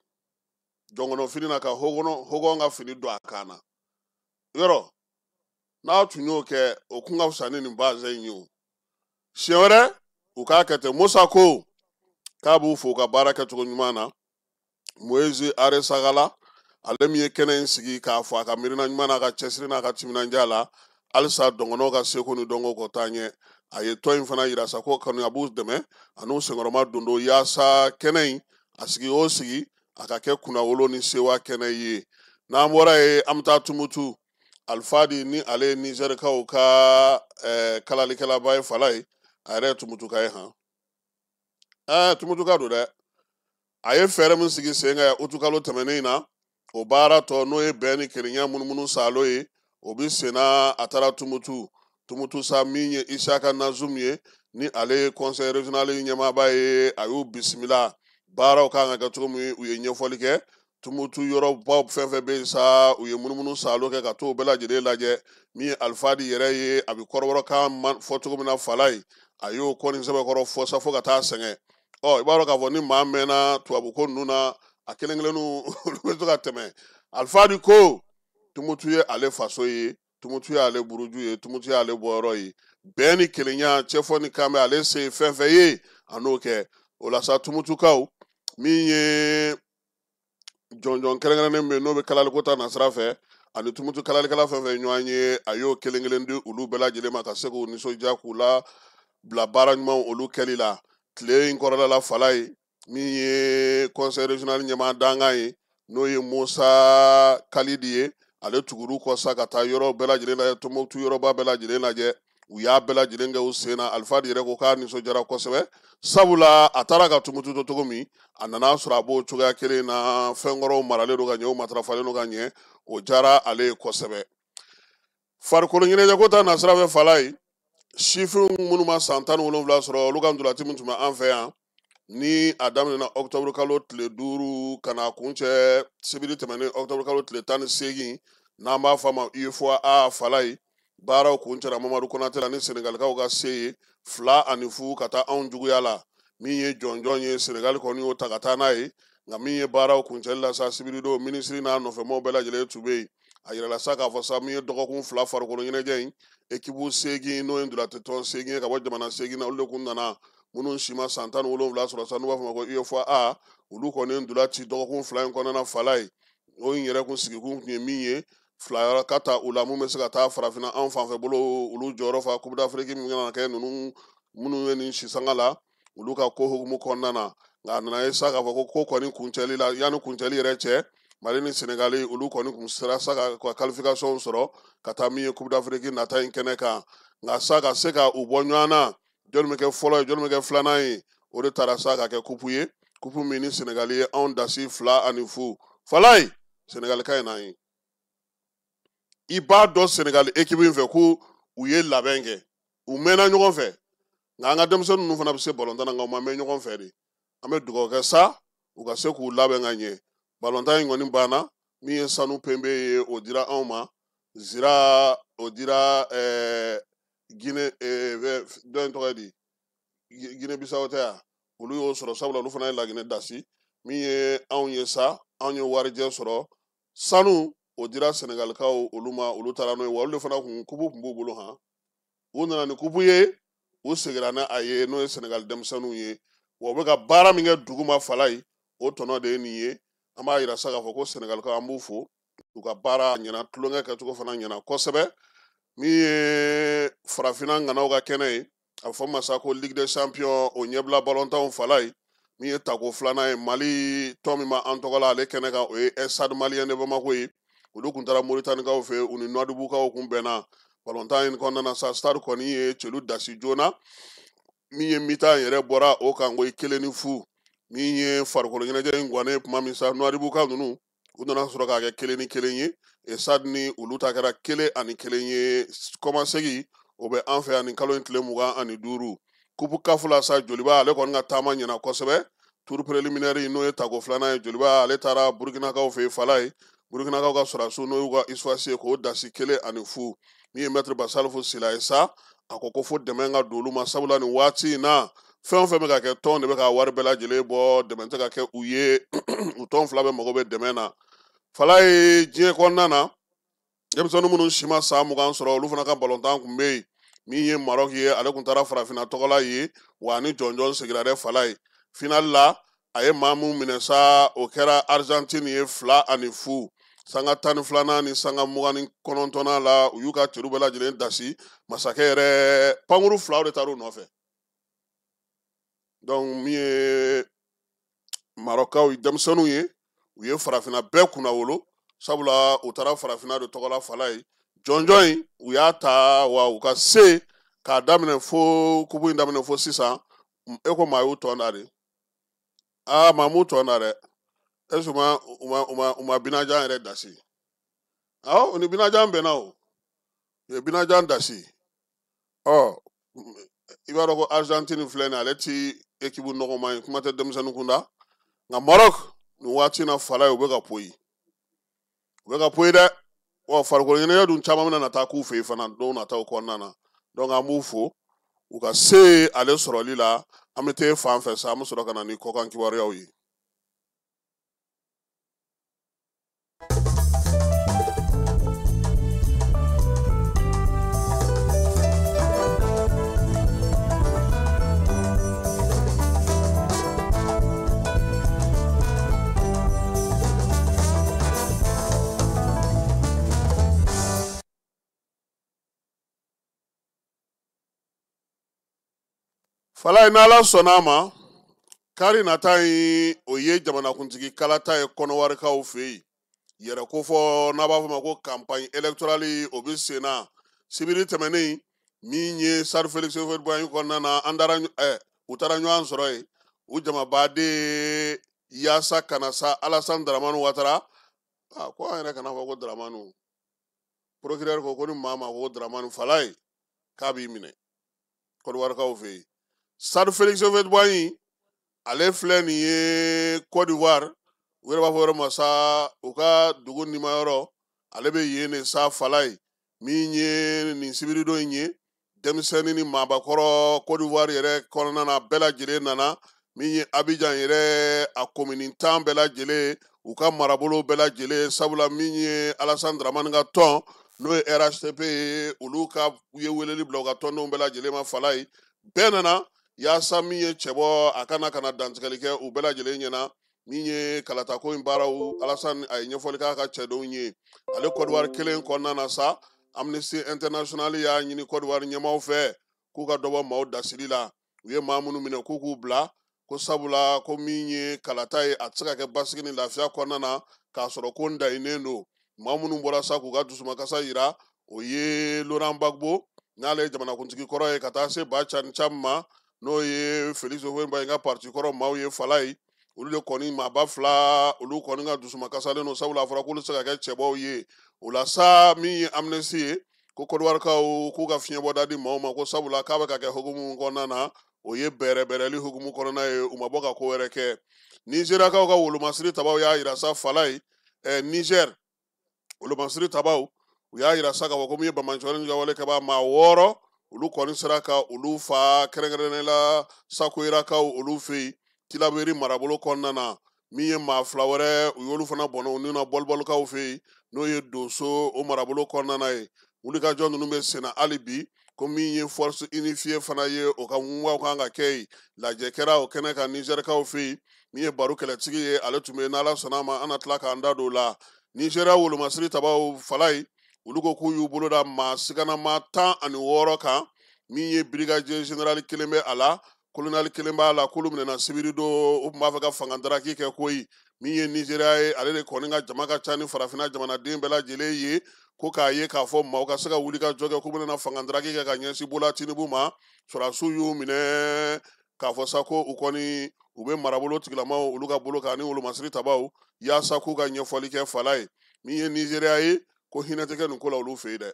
dɔngɔnɔ fini na ka hɔgɔn ka fini don a kan na yɔrɔ n'a tun y'o kɛ o kun ka fisa ni nin bazɛn in ye o siɲɛ wɛrɛ u k'a kɛ ten Musa ko k'a b'u fo ka baara kɛcogo ɲuman na Moise Aresagala ale min ye kɛnɛ in sigi k'a fɔ a ka miirina ɲuman n'a ka cɛsiri n'a ka timinandiya la halisa dɔngɔnɔw ka seko ni dɔnko kɔ taa ɲɛ a ye tɔn in fana yira sa ko kanu a b'u dɛmɛ a n'u senkɔrɔma don do yaasa kɛnɛ in a sigi o sigi a ka kɛ kunnawolo ni sewa kɛnɛ ye n'an bɔra ye an bɛ taa Tumutu Alfadi ni ale ye Nizɛrikaw ka kalalikɛlaba ye fala ye a yɛrɛ ye Tumutuka ye han Tumutuka don dɛ a ye fɛɛrɛ min sigi sen kan utukalo tɛmɛnen in na o baara tɔ n'o ye bɛn ni kelenya munumunu saalo ye o bi senna a taara Tumutu sa min ye Isaka Nazum ye ni ale ye conseil régional ɲɛmaaba ye a y'u bisimila baaraw kan ka kɛ cogo min u ye ɲɛfɔli kɛ Tumutu yɔrɔbaw fɛn fɛn bɛ yen sa u ye munumunu saalo kɛ ka t'o bɛɛ lajɛlen lajɛ min ye Alfadi yɛrɛ ye a bɛ kɔrɔbɔrɔkan fɔ cogo min na fala ye a y'o kɔni sɛbɛkɔrɔ fɔ sa fo ka taa sɛgɛn i b'a dɔn k'a fɔ ni maa mɛnna tubabuko ninnu na a kelen kelenninw olu bɛ to ka tɛmɛ Alfadi ko Tumutu ye ale faso ye Tumutu ye ale buruju ye Tumutu ye ale bɔyɔrɔ ye bɛn ni kelenya cɛfɔ ni kan bɛ ale se fɛn fɛn ye a n'o kɛ o la sa Tumutukaw min ye jɔnjɔn kɛrɛnkɛrɛnnen bɛ n'o bɛ kalaliko ta nasira fɛ ani Tumutu kalalikɛla fɛn fɛn ɲɔgɔn ye a y'o kelen kelen di olu bɛɛ lajɛlen ma ka se k'u nisɔndiya k'u la bila baara ɲumanw olu kɛli la tile in kɔrɔla la fala ye min ye conseil régional ɲɛmaa dankan ye n'o ye Musa Kalidi ye ale tuguru kɔ sa ka taa yɔrɔ bɛɛ lajɛlen lajɛ Tumutu yɔrɔba bɛɛ lajɛlen lajɛ u y'a bɛɛ lajɛlen kɛ u sen na Alfadi yɛrɛ ko k'a nisɔndiyara kosɛbɛ sabula a taara ka Tumutu to cogo min a nana sɔrɔ a b'o cogoya kelen na fɛn kɔrɔw maralen don ka ɲɛ o matarafalen don ka ɲɛ o diyara ale ye kosɛbɛ farikolo ɲɛnajɛko ta nasira fɛ fala ye sifin minnu ma san 17 sɔrɔ olu ka ndolati min tun bɛ an fɛ yan ni a daminɛna octobre kalo tile 5 ka na kun cɛ sibiri tɛmɛnen octobre kalo tile 18 n'an b'a fɔ a ma UFOA fala ye baaraw kun cɛra Mamadu Konate la ni Senegalikaw ka se ye 2-0 ka taa anw juguya la min ye jɔnjɔn ye Senegal kɔni y'o ta ka taa n'a ye nka min ye baaraw kun cɛli la sa sibiri don minisiri n'a nɔfɛmɔgɔw bɛɛ lajɛlen tun bɛ yen a yirala sa k'a fɔ sa min ye dɔgɔkun 2 farikolo ɲɛnajɛ in ekipu 8 n'o ye ndolatitɔn 8 ye ka bɔ jamana 8 na olu de kun nana minnu si ma san 17 sɔrɔ sa n'u b'a fɔ ma ko UFOA olu kɔni ye ndola ci dɔgɔkun 2 in kɔnɔna fala ye o in yɛrɛ kun sigikun kun ye min ye fila ka ta u la mun bɛ se ka taa farafinna anw fanfɛ bolo olu jɔyɔrɔ fa Coupe d'Afrique min kana kɛ ninnu minnu ye nin sisanga la olu ka ko hukumu kɔnɔna na nka a nana ye sa k'a fɔ ko kɔni kuncɛli la yanni kuncɛli yɛrɛ cɛ Mali ni Senegali olu kɔni kun sera sa ka qualification sɔrɔ ka taa min ye Coupe d'Afrique nata in kɛnɛ kan nka sa ka se ka u bɔ ɲɔgɔn na jɔnni bɛ kɛ fɔlɔ ye jɔnni bɛ kɛ filanan ye o de taara sa ka kɛ kupu ye kupu min ni Senegali ye anw dasi 2-0 fala ye Senegali ka ɲi n'an ye i b'a dɔn Senegali équipe in fɛ ko u ye labɛn kɛ u mɛnna ɲɔgɔn fɛ nka an ka denmisɛnnin ninnu fana bɛ se balontan na nka u ma mɛn ɲɔgɔn fɛ de an bɛ dugawu kɛ sa u ka se k'u labɛn ka ɲɛ balontan in kɔni banna min ye sanu pembe ye o dira anw ma zira o dira Guinée dɔ in tɔgɔ ye di Guinée Bissau tɛ yan olu y'o sɔrɔ sabula olu fana ye Laginɛ dasi min ye anw ye sa anw ye warijɛ sɔrɔ sanu o dira Senegalikaw olu ma olu taara n'o ye wa olu de fana kun kupu kun b'u bolo han u nana ni kupu ye u seginna n'a a ye n'o ye Senegal denmisɛnninw ye wa u bɛ ka baara min kɛ dugu ma fala ye o tɔnɔ de ye nin ye an b'a yira sa k'a fɔ ko Senegalikaw an b'u fo u ka baara ɲɛna tulonkɛ kɛcogo fana ɲɛna kosɛbɛ min ye farafinna ŋanaw ka kɛnɛ ye a fɔ masa ko ligue des champions o ɲɛbila balontanw fala ye min ye tako filanan ye mali tɔn min ma an tɔgɔ la ale kɛnɛ kan o ye Stade Malien de Bamako ye olu kun taara Moritanikaw fɛ u ni Nouadhiboukaw kun bɛnna balontan in kɔnɔna na sa Stade kɔni ye celu dasi joona min ye mi-temps yɛrɛ bɔra o kan ko 1-0 min ye farikolo ɲɛnajɛ in gwanen tuma min sa Nouadhibouka ninnu u nana sɔrɔ k'a kɛ 1-1 ye Stade ni olu ta kɛra 1-1 ye kɔmasegi o bɛ an fɛ yan nin kalo in tile 25 kupu kafu la sa joliba ale kɔni ka taama ɲɛna kosɛbɛ tour préliminaire n'o ye tako filanan ye joliba ale taara Burkinakaw fɛ fala ye Burkinakaw ka sɔrɔsiw n'o y'u ka iswasi ye k'o dasi 1-0 min ye maître Basalifu Sila ye sa a ko fo dɛmɛ ka don olu ma sabula nin waati in na fɛn o fɛn bɛ ka kɛ tɔn de bɛ ka wari bɛɛ lajɛlen bɔ dɛmɛ tɛ ka kɛ u ye u tɔn fila bɛ mago bɛ dɛmɛ na fala ye diɲɛ kɔnɔna na denmisɛnnin minnu si ma san 20 sɔrɔ olu fana ka balontan kun bɛ yen min ye Maroc ye ale kun taara farafinna tɔgɔla ye wa ni jɔnjɔn sigira dɛ fala ye final la a ye maa mun minɛ sa o kɛra Argentine ye 2-0 sanga 12nan ni sanga 29nan la u y'u ka celu bɛɛ lajɛlen dasi masakɛ yɛrɛ pankuru 2 de taara u nɔfɛ donc min ye Marocaw denmisɛnninw ye u ye farafinna bɛɛ kunna wolo sabula u taara farafinna de tɔgɔla fala ye jɔnjɔn in u y'a ta wa u ka se k'a daminɛ fo kubu in daminɛ fo sisan e ko maa y'u tɔn da de maa m'u tɔn da dɛ est-ce que u ma binajan yɛrɛ dasi awɔ u ni binajan bɛnna o u ye binajan dasi i b'a dɔn ko Argentine filɛ nin ale ti équipe nɔgɔman ye kuma tɛ denmisɛnnin kunda nka Maroc nin waati in na fala ye u bɛ ka poyi dɛ wa farikolo ɲɛnajɛ dun caman bɛna taa k'u fɛ yen fana don nataw kɔnɔna na donc an b'u fo u ka se ale sɔrɔli la an bɛ taa fan fɛ sa an bɛ sɔrɔ ka na ni kɔkan kibaruyaw ye fala in ala sɔnna a ma kari nata in o ye jamanakuntigi kalata ye kɔnɔwarikaw fɛ yen yɛrɛ ko fɔ n'a b'a fɔ ma ko campagne électorale o bɛ sen na sibiri tɛmɛnen min ye Sar Felix Houphouët-Boigny kɔnɔna na u taara ɲɔgɔn sɔrɔ yen u jamabaden yaasa kana sa Alassane Dramane Ouattara ko an yɛrɛ kana fɔ ko Dramane procureur ko ni maa ma ko Dramane fala ye k'a b'i minɛ kɔnɔwarikaw fɛ yen Sar Felix Houphouët-Boigny ale filɛ nin ye Côte d'Ivoire u yɛrɛ b'a fɔ yɔrɔ ma sa u ka dugu nimayɔrɔ ale bɛ yen de sa fala ye min ye nin sibiridon in ye denmisɛnnin ni maabakɔrɔ Côte d'Ivoire yɛrɛ kɔnɔna na bɛɛ lajɛlen nana min ye Abidjan yɛrɛ a komini 10 bɛɛ lajɛlen u ka marabolo bɛɛ lajɛlen sabula min ye Alassane Dramane ka tɔn n'o ye RHTP ye olu u ye weleli bila u ka tɔndenw bɛɛ lajɛlen ma fala ye bɛɛ nana yaasa min ye cɛ bɔ a kana dantigɛli kɛ u bɛɛ lajɛlen ɲɛna min ye kalatako in baaraw Alassane a ye ɲɛfɔli k'a ka cɛdenw ye ale Côte d'Ivoire kelen kɔnɔna na sa Amnesty International y'a ɲini Côte d'Ivoire ɲɛmaw fɛ k'u ka dɔ bɔ maaw dasiri la u ye maa minnu minɛ k'u bila ko sabula ko min ye kalata ye a tɛ se ka kɛ basigi ni lafiya kɔnɔna na k'a sɔrɔ ko n dayinnen don maa minnu bɔra sa k'u ka dusumakasa yira o ye Laurent Gbagbo n'ale ye jamanakuntigi kɔrɔ ye ka taa se ba cani caman ma n'o ye Félix Houphouët-Boigny ka parti kɔrɔ maaw ye fala ye olu de kɔni maaba fila olu kɔni ka dusumakasalen don sabula a fɔra k'olu tɛ se ka kɛ cɛbaw ye o la sa min ye Amnesty ye ko Côte d'Ivoirekaw k'u ka fiɲɛbɔda di maaw ma ko sabula k'a bɛ ka kɛ hukumu kɔnɔna na o ye bɛrɛbɛrɛli hukumu kɔnɔna ye u ma bɔ ka ko wɛrɛ kɛ Nigérakaw ka wolomasiri tabaw y'a yira sa fala ye Niger wolomasiri tabaw u y'a yira sa k'a fɔ ko min ye Bamaɲɔgɔnin ka wale kɛbaa maa 6 olu kɔni sera ka olu fa kɛrɛnkɛrɛnnen la Sakoyirakaw olu fɛ yen Tilaberi marabolo kɔnɔna na min ye maa 2 wɛrɛ u y'olu fana bɔnɛ u ni na bɔlibɔlikaw fɛ yen n'o ye Doso o marabolo kɔnɔna na ye wulikajɔ ninnu bɛ senna hali bi ko min ye force unifiée fana ye o ka ŋuwaw kan ka kɛ yen lajɛ kɛra o kɛnɛ kan Nigérikaw fɛ yen min ye baro kɛlɛtigi ye ale tun bɛ n'Ala sɔnna a ma an na tila k'an da don o la Nigéria wolomasiri tabaw fala ye olu ko k'u y'u bolo da maa siganama 16 kan min ye brigadier général kelen bɛ a la colonel kelen b'a la k'olu minɛna sibiri don u tun b'a fɛ ka fangadaraki kɛ koyi min ye nizeriya ye ale de kɔni ka jama ka ca ni farafinna jamanaden bɛɛ lajɛlen ye ko k'a ye k'a fɔ maaw ka se ka wuli ka jɔ kɛ k'u bɛna fangadaraki kɛ ka ɲɛsin Bola Tinubu ma sɔrɔdasiw y'u minɛ k'a fɔ sa ko u kɔni u bɛ marabolo tigilamaw olu ka bolo kan ani wolomasiri tabaw yaasa k'u ka ɲɛfɔli kɛ fala ye min ye nizeriya ye ko hinɛ tɛ kɛ nin ko la olu fɛ yen dɛ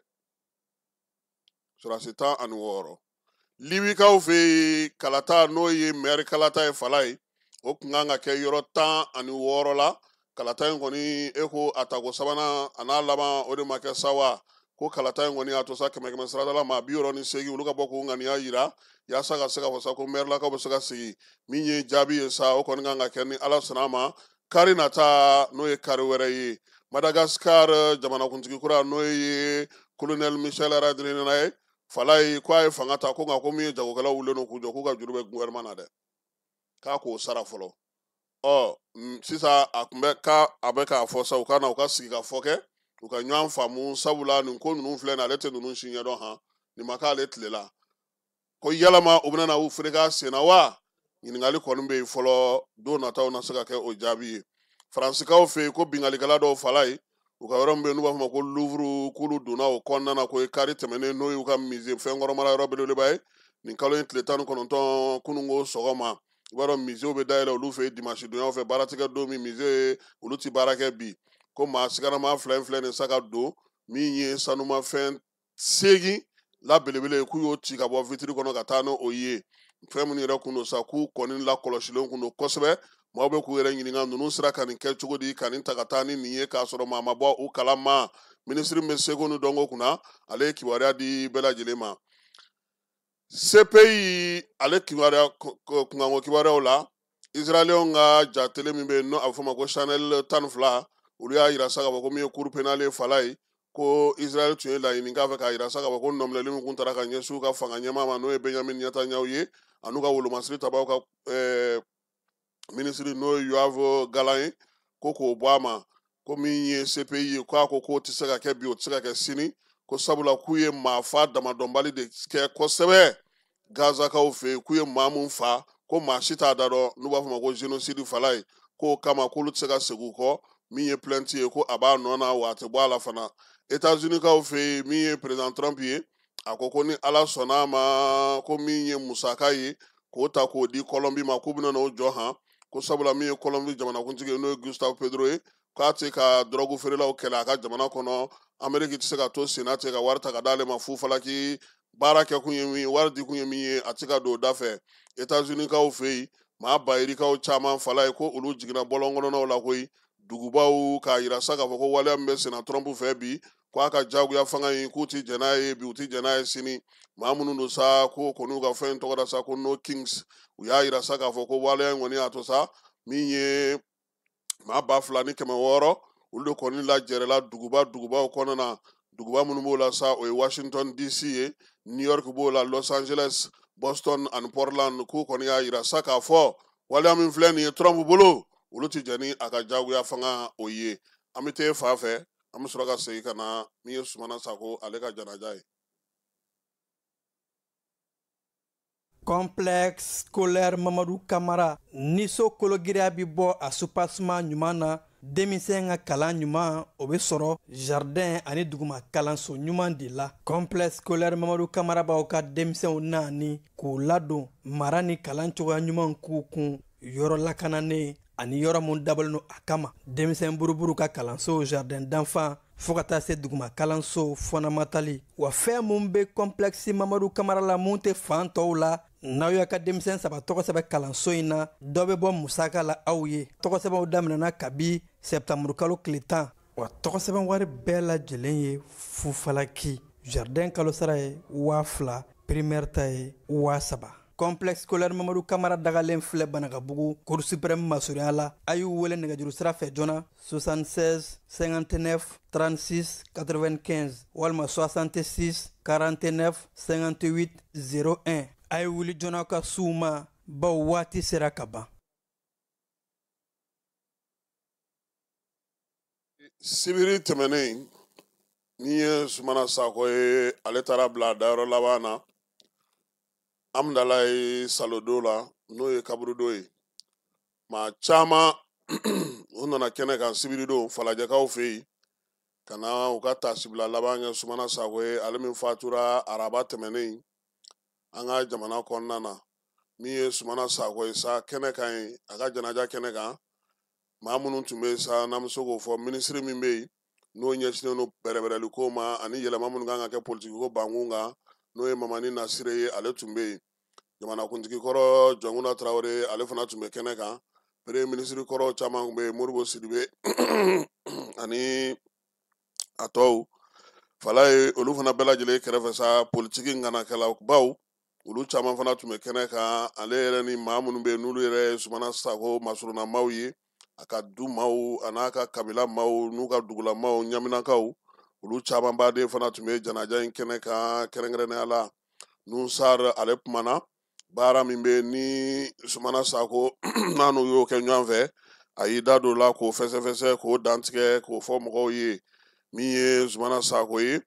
sɔrɔdasi 16 libikaw fɛ yen kalata n'o ye maire kalata ye fala ye o kun kan ka kɛ yɔrɔ 16 la kalata in kɔni e ko a tako sabanan a n'a laban o de ma kɛ sawa ko kalata in kɔni a to sa 100 saradala maa 68 olu ka bɔ k'u ŋaniya yira yaasa ka se ka fɔ sa ko maire lakaw bɛ se ka sigi min ye jaabi ye sa o kɔni kan ka kɛ ni ala sɔnna a ma kari nata n'o ye kari wɛrɛ ye Madagascar jamanakuntigi kura n'o ye colonel Michel Radrina ye fala ye ko a ye fanga ta ko nka ko min ye jagokɛlaw wulilen don k'u jɔ k'u ka juru bɛ gouvernement na dɛ k'a k'o sara fɔlɔ sisan a kun bɛ a bɛ k'a fɔ sa u ka na u ka sigi ka fɔ kɛ u ka ɲɔgɔn faamu sabula nin ko ninnu filɛ nin ale tɛ ninnu si ɲɛdɔn han nin ma k'ale tile la ko yalama u bɛna na u feere k'a sen na wa ɲininkali kɔni bɛ yen fɔlɔ don nataw na se ka kɛ o jaabi ye faransikaw fɛ yen ko bingalikɛla dɔw fala ye u ka yɔrɔ min bɛ yen n'u b'a fɔ ma ko Louvre k'olu donna o kɔnɔna na ko ye kari tɛmɛnen n'o y'u ka musée fɛnkɔrɔmara yɔrɔ belebeleba ye nin kalo in tile 19 kununko sɔgɔma u b'a dɔn musée bɛ dayɛlɛ olu fɛ yen dimanche donyaw fɛ baaratigɛ don min musée olu ti baara kɛ bi ko maa sigarama fila in filɛ nin sa ka don min ye sanumafɛn 8 la belebele k'u y'o ci ka bɔ vitre kɔnɔ ka taa n'o ye fɛn minnu yɛrɛ kun don sa k'u kɔni lakɔlɔsilen kun don kosɛbɛ maaw bɛ k'u yɛrɛ ɲininka ninnu sera ka nin kɛ cogo di ka nin ta ka taa ni nin ye k'a sɔrɔ maa ma bɔ u kalama minisiri bɛ seko ni dɔnko kunna ale ye kibaruya di bɛɛ lajɛlen ma CPI ale kunkanko kibaruyaw la israɛlɛnw ka jatele min bɛ yen n'o a bɛ fɔ ma ko Chanel 12 olu y'a yira sa ka fɔ ko min ye cour pénale ye fala ye ko Israël tun ye laɲini k'a fɛ k'a yira sa ka fɔ ko nɔminɛli min kun taara ka ɲɛsin u ka fanga ɲɛmaa ma n'o ye Benjamin Netanyahu ye an'u ka wolomasiri tabaw ka minisiri n'o ye Yoav Gallant ye ko k'o bɔ a ma ko min ye CPI ye k'a ko k'o tɛ se ka kɛ bi o tɛ se ka kɛ sini ko sabula k'u ye maa fa damadɔnbali de kɛ kosɛbɛ Gazakaw fɛ yen k'u ye maa mun fa ko maa si t'a da dɔn n'u b'a fɔ ma ko génocide fala ye k'o kama k'olu tɛ se ka segin u kɔ min ye plainte ye ko a b'a nɔ na wa a tɛ bɔ a la fana États-Unis kaw fɛ yen min ye président Trump ye a ko ni ala sɔnna a ma ko min ye musaka ye k'o ta k'o di Colombie ma k'u bɛna n'o jɔ han ko sabula min ye Colombie jamanakuntigi ye n'o ye Gustavo Petro ye k'a tɛ ka drogue feerelaw kɛlɛ a ka jamana kɔnɔ Amérique tɛ se ka to senna ten ka wari ta ka d'ale ma fu falaki baara kɛ kun ye min ye wari di kun ye min ye a tɛ ka don o da fɛ États-Unis kaw fɛ yen maa bayirikaw caman fala ye ko olu jiginna bɔlɔn kɔnɔnaw la koyi dugubaw k'a yira sa k'a fɔ ko waleya min bɛ senna Trump fɛ bi ko a ka jagoya fanga in k'u ti jɛn n'a ye bi u ti jɛn n'a ye sini maa minnu don sa ko kɔni ka fɛn tɔgɔ da sa ko no kings u y'a yira sa k'a fɔ ko waleya in kɔni y'a to sa min ye maa 2600 olu de kɔni lajɛrɛla dugubaw kɔnɔna na duguba minnu b'o la sa o ye Washington DC ye New York b'o la Los Angeles Boston ani Portland k'u kɔni y'a yira sa k'a fɔ waleya min filɛ nin ye Trump bolo olu ti jɛn ni a ka jagoya fanga o ye an bɛ taa fa fɛ an bɛ sɔrɔ ka segin ka na min ye Sumana Sako ale ka janaja ye. Complexe scolaire Mamadou Kamara niso kologiriya bi bɔ a supasuma ɲuman na denmisɛn ka kalan ɲuman o bɛ sɔrɔ jardin ani duguma kalanso ɲuman de la. Complexe scolaire Mamadou Kamara b'aw ka denmisɛnw naani k'u ladon mara ni kalan cogoya ɲuman k'u kun yɔrɔ lakananen ani yɔrɔ mun dabɔlen don a kama denmisɛn buruburu ka kalanso jardin d'enfant fo ka taa se duguma kalanso fondamentali wa fɛn mun bɛ complexe Mamadou Kamara la mun tɛ fan tɔw la n'aw y'a ka denmisɛn saba tɔgɔ sɛbɛn kalanso in na dɔ bɛ bɔ musaka la aw ye tɔgɔ sɛbɛnw daminɛna kabi septembre kalo tile 10 wa tɔgɔ sɛbɛn wari bɛɛ lajɛlen ye fufalaki jardin kalo sara ye 2000 primaire ta ye 3000. Complexe scolaire Mamadou Kamara dagalen filɛ Banagabugu Cour suprême masurunya la a y'u wele nɛgɛjuru sira fɛ joona 76 59 36 95 walima 66 49 58 01 a ye wuli joona ka s'u ma baw waati sera ka ban. Sibiri tɛmɛnen min ye Sumana Sako ye ale taara bila dayɔrɔ laban na Amdalai Salodola, Noe Kabrudoe. Ma chama unana kene kan sibirido falajakaw fei kana ukata sibila labanya sumana sawe alimin fatura araba temene anga jamana konnana miye sumana sawe sa kene kan aga janaja kene kan mamunun tumbe sa namsogo fo ministry min be no nyesine no berebere koma ani yele mamun ganga ke politique ko bangunga no e mamani nasire ale tumbe jamana kuntigi koro jonguna Traoré ale fana tumbe kene kan premier ministre koro caman be Modibo Sidibe ani atɔw fala ye olu fana bɛɛ lajɛlen kɛrɛfɛ sa politiki ŋanakɛlaw baw olu caman fana tun bɛ kɛnɛ kan ale yɛrɛ ni maa minnu bɛ n'olu yɛrɛ ye Sumana Sako masurunamaw ye a ka du maaw a n'a ka kabila maaw n'u ka dugulamaw ɲaminakaw olu caman baden fana tun bɛ janaja in kɛnɛ kan kɛrɛnkɛrɛnnenya la Nusar ale kumana baara min bɛ ni Sumana Sako n'a n'u y'o kɛ ɲɔgɔn fɛ a y'i da don o la k'o fɛsɛfɛsɛ k'o dantigɛ k'o fɔ mɔgɔw ye min ye Sumana Sako ye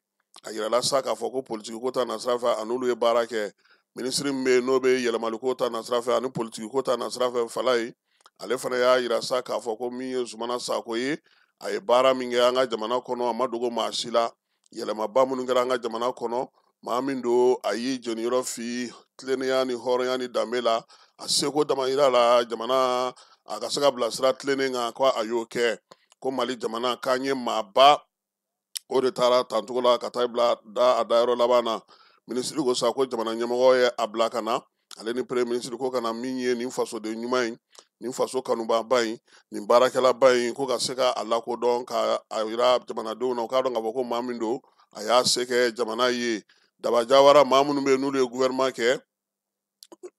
a yirala sa k'a fɔ ko politiki ko ta nasira fɛ a n'olu ye baara kɛ minisiri min bɛ n'o bɛ yɛlɛmali ko ta nasira fɛ ani politiki ko ta nasira fɛ Fala ye ale fana y'a yira sa k'a fɔ ko min ye Sumana Sako ye a ye baara min kɛ an ka jamana kɔnɔ a ma dogo maa si la yɛlɛmaba minnu kɛra an ka jamana kɔnɔ maa min don a y'i jɔniyɔrɔ fi tilennenya ni hɔrɔnya ni danbe la a seko dama yira la jamana a ka se ka bila sira tilennen kan ko a y'o kɛ ko Mali jamana k'an ye maaba o de taara tancogo la ka taa bila a dayɔrɔ laban na minisiri ko sa ko jamana ɲɛmɔgɔ ye a bila ka na ale ni premier ministre ko ka na min ye nin fasoden ɲuman in nin faso kanubaba in nin baarakɛlaba in ko ka se ka a lakodɔn ka a yira jamanadenw na u k'a dɔn k'a fɔ ko maa min don a y'a se kɛ jamana ye Daba Jawara maa minnu bɛ yen n'olu ye gouvernement kɛ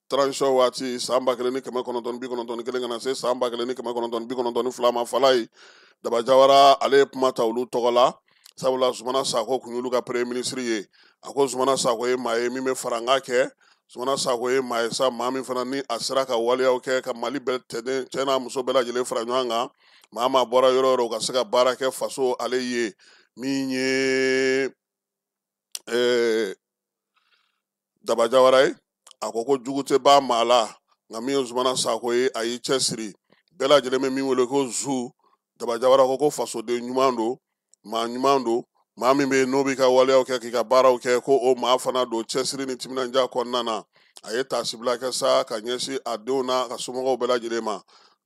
transition waati san 1991 kana se san 1992 ma Fala ye Daba Jawara ale ye kuma ta olu tɔgɔ la sabula Sumana Sako kun y'olu ka premier ministre ye a ko Sumana Sako ye maa ye min bɛ faranga kɛ Sumana Sako ye maa ye sa maa min fana ni a sera ka waleyaw kɛ ka Mali bɛɛ cɛ n'a muso bɛɛ lajɛlen fara ɲɔgɔn kan maa bɔra yɔrɔ o yɔrɔ u ka se ka baara kɛ faso ale ye min ye Daba Jawara ye a ko ko jugu tɛ ban maa la nka min ye Sumana Sako ye a y'i cɛsiri bɛɛ lajɛlen bɛ min wele ko Zu Daba Jawara ko fasoden ɲuman don maa ɲuman don maa min bɛ yen n'o b'i ka waleyaw kɛ k'i ka baaraw kɛ ko o maa fana don cɛsiri ni timinandiya kɔnɔna na a ye taasibila kɛ sa ka ɲɛsin a denw n'a ka somɔgɔw bɛɛ lajɛlen ma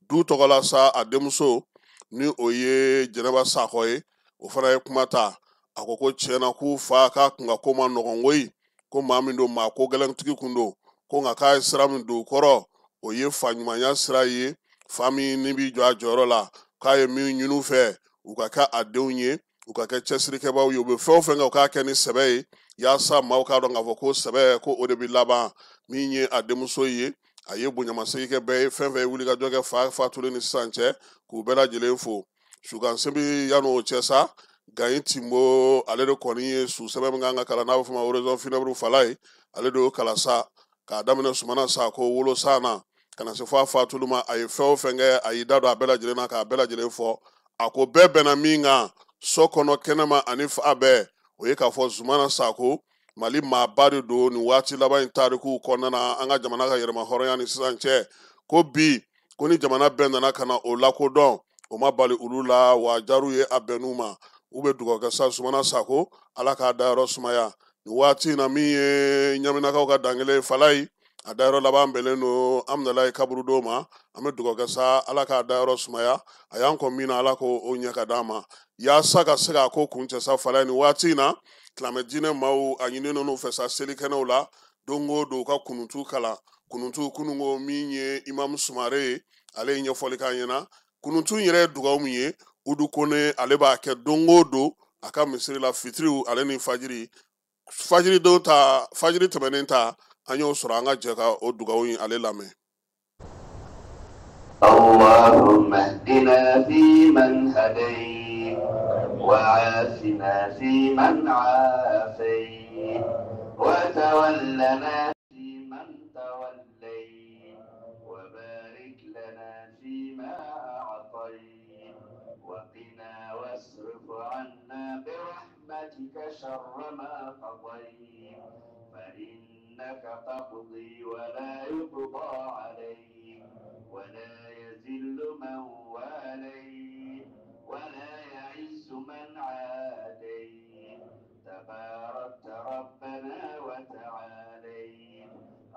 du tɔgɔla sa a denmuso ni o ye Jɛnɛba Sako ye o fana ye kuma ta a ko tiɲɛna k'u fa k'a kun ka ko ma nɔgɔn koyi ko maa min don maa ko gɛlɛntigi kun don ko nka k'a ye sira min don o kɔrɔ o ye fa ɲumanya sira ye fa min ni b'i jɔ a jɔyɔrɔ la k'a ye min ɲini u fɛ u ka kɛ a denw ye u ka kɛ cɛsirikɛbaw ye u bɛ fɛn o fɛn kɛ u k'a kɛ ni sɛbɛ ye yaasa maaw k'a dɔn k'a fɔ ko sɛbɛ ko o de bɛ laban min ye a denmuso ye a ye bonyamasegin kɛ bɛɛ ye fɛn fɛn ye wulikajɔ kɛ fa fatulen ni sisan cɛ k'u bɛɛ lajɛlen fo sugansen bɛ yan'o cɛ sa Gayin Timbo ale de kɔni ye su sɛbɛn min kan ka kalan n'a bɛ fɔ ma horizon funèbre Fala ye ale de y'o kalan sa k'a daminɛ Sumana Sako wolosan na ka na se fɔ a fatuli ma a ye fɛn o fɛn kɛ a y'i da don a bɛɛ lajɛlen na k'a bɛɛ lajɛlen fɔ a ko bɛɛ bɛnna min kan so kɔnɔ kɛnɛma ani fa bɛɛ o ye k'a fɔ Sumana Sako Mali maaba de don nin waati laban in tarikuw kɔnɔna na an ka jamana ka yɛlɛma hɔrɔnya ni sisan cɛ ko bi ko ni jamana bɛɛ nana ka na o lakodɔn o ma bali olu la wa jaru ye a bɛnn'u ma u bɛ dugawu kɛ sa Sumana Sako ala k'a dayɔrɔ sumaya nin waati in na min ye ɲaminakaw ka dangele Fala ye a dayɔrɔ laban bɛnlen don Amdalayi Kaburudo ma an bɛ dugawu kɛ sa ala k'a dayɔrɔ sumaya a y'an kɔn min na ala k'o ɲɛ ka d'an ma yaasa ka se k'a ko kun cɛ sa Fala ye nin waati in na silamɛ diinɛ maaw a ɲininen n'u fɛ sa selikɛnɛw la don o don u ka kununtu kalan kununtu kununko min ye Imam Sumare ye ale ye ɲɛfɔli k'an ɲɛna kununtu in yɛrɛ ye dugawu min ye Udu Kone ale b'a kɛ don o don a ka misiri la fitiriw ale ni fajiri don ta fajiri tɛmɛnen ta an y'o sɔrɔ an ka jɛ ka o dugawu in ale lamɛn اللهم اهدنا فيمن هديت وعافنا فيمن عافيت وتولنا فيمن توليت وبارك لنا فيما أعطيت وقنا واصرف عنا برحمتك شر ما قضيت فإن إنك تقضي ولا يقضى عليك ولا يذل من واليت ولا يعز من عاديت تباركت ربنا وتعاليت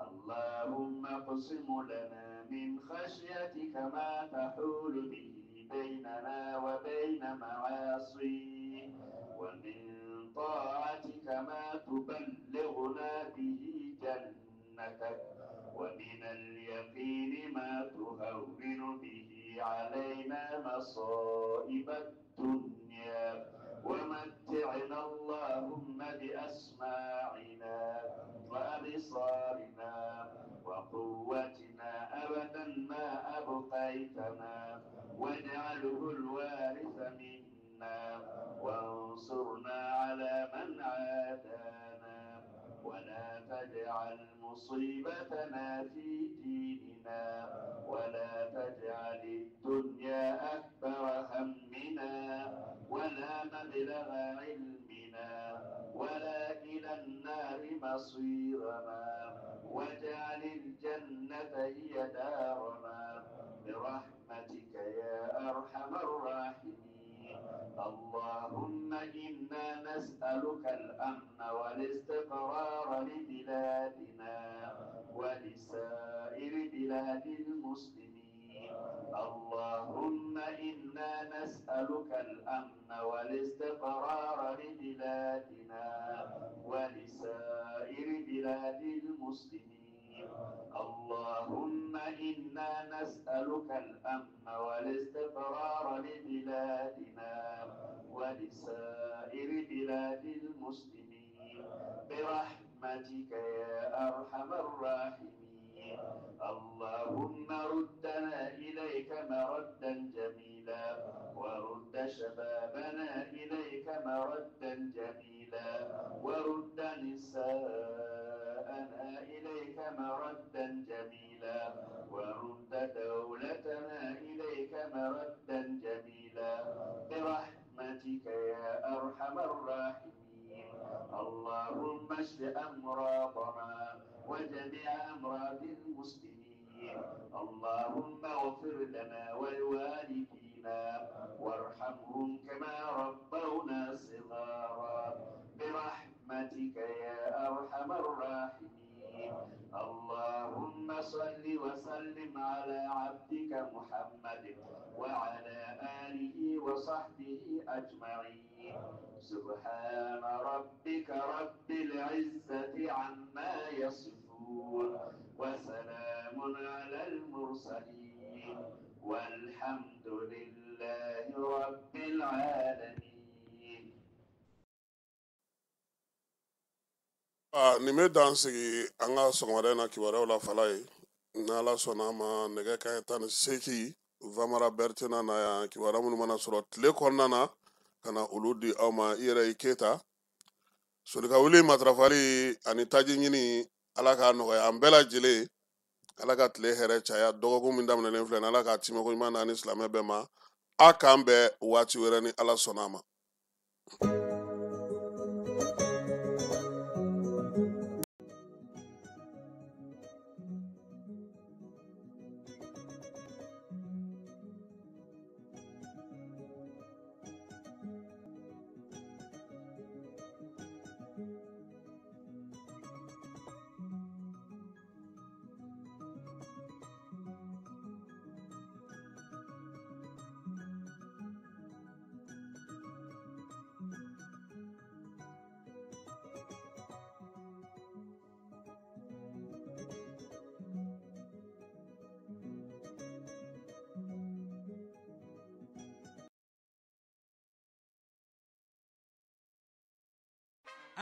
اللهم اقسم لنا من خشيتك ما تحول به بيننا وبين معاصيك ومن طاعتك ما تبلغنا به جنتك ومن اليقين ما تهون به علينا مصائب الدنيا ومتعنا اللهم بأسماعنا وأبصارنا وقوتنا أبدا ما أبقيتنا واجعله الوارث منا وانصرنا على من عادانا ولا تجعل مصيبتنا في ديننا ولا تجعل الدنيا أكبر همنا ولا مبلغ علمنا ولا إلى النار مصيرنا واجعل الجنة هي دارنا برحمتك يا أرحم الراحمين اللهم إنا نسألك الأمن والاستقرار لبلادنا ولسائر بلاد المسلمين اللهم إنا نسألك الأمن والاستقرار لبلادنا ولسائر بلاد المسلمين اللهم إنا نسألك الأمن والاستقرار لبلادنا ولسائر بلاد المسلمين برحمتك يا أرحم الراحمين اللهم ردنا إليك مردا جميلا ورد شبابنا إليك مردا جميلا ورد نساءنا إليك مردا جميلا ورد دولتنا إليك مردا جميلا برحمتك يا أرحم الراحمين اللهم اشف أمراضنا وجميع أمراض المسلمين اللهم اغفر لنا ولوالدينا وارحمهم كما ربونا صغارا برحمتك يا أرحم الراحمين اللهم صل وسلم على عبدك محمد وعلى آله وصحبه أجمعين سبحان ربك رب العزة عما يصفون وسلام على المرسلين والحمد لله رب العالمين nin bɛ dan sigi an ka sɔgɔmada in na kibaruyaw la fala ye n'ala sɔnna a ma nɛgɛ kanɲɛ 18 Vamara Bertina na yan kibaruya minnu mana sɔrɔ tile kɔnɔna na ka na olu di aw ma i yɛrɛ i keta solika wuli matarafali ani taji ɲini ala k'a nɔgɔya an bɛɛ lajɛlen ala ka tile hɛrɛ caya dɔgɔkun min daminɛlen filɛ ala k'a timɛko ɲuman na ni silamɛ bɛɛ ma a k'an bɛɛ waati wɛrɛ ni ala sɔnna a ma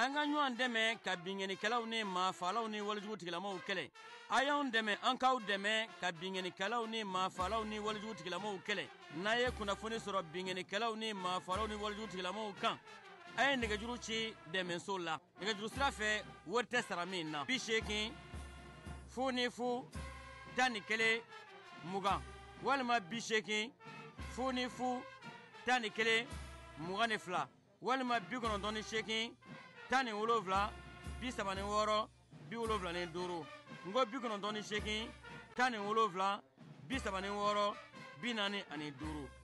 an ka ɲɔgɔn dɛmɛ ka binkɛnikɛlaw ni maafalaw ni walijugutigilamaw kɛlɛ a y'anw dɛmɛ an k'aw dɛmɛ ka binkɛnikɛlaw ni maafalaw ni walijugutigilamaw kɛlɛ n'a ye kunnafoni sɔrɔ binkɛnikɛlaw ni maafalaw ni walijugutigilamaw kan a ye nɛgɛjuru ci dɛmɛso la nɛgɛjuru sira fɛ wari tɛ sara min na 80 00 11 20 walima 80 00 11 22 walima 98 17 36 32 75 ni 5 n ko 98 17 16 36 40 ani 5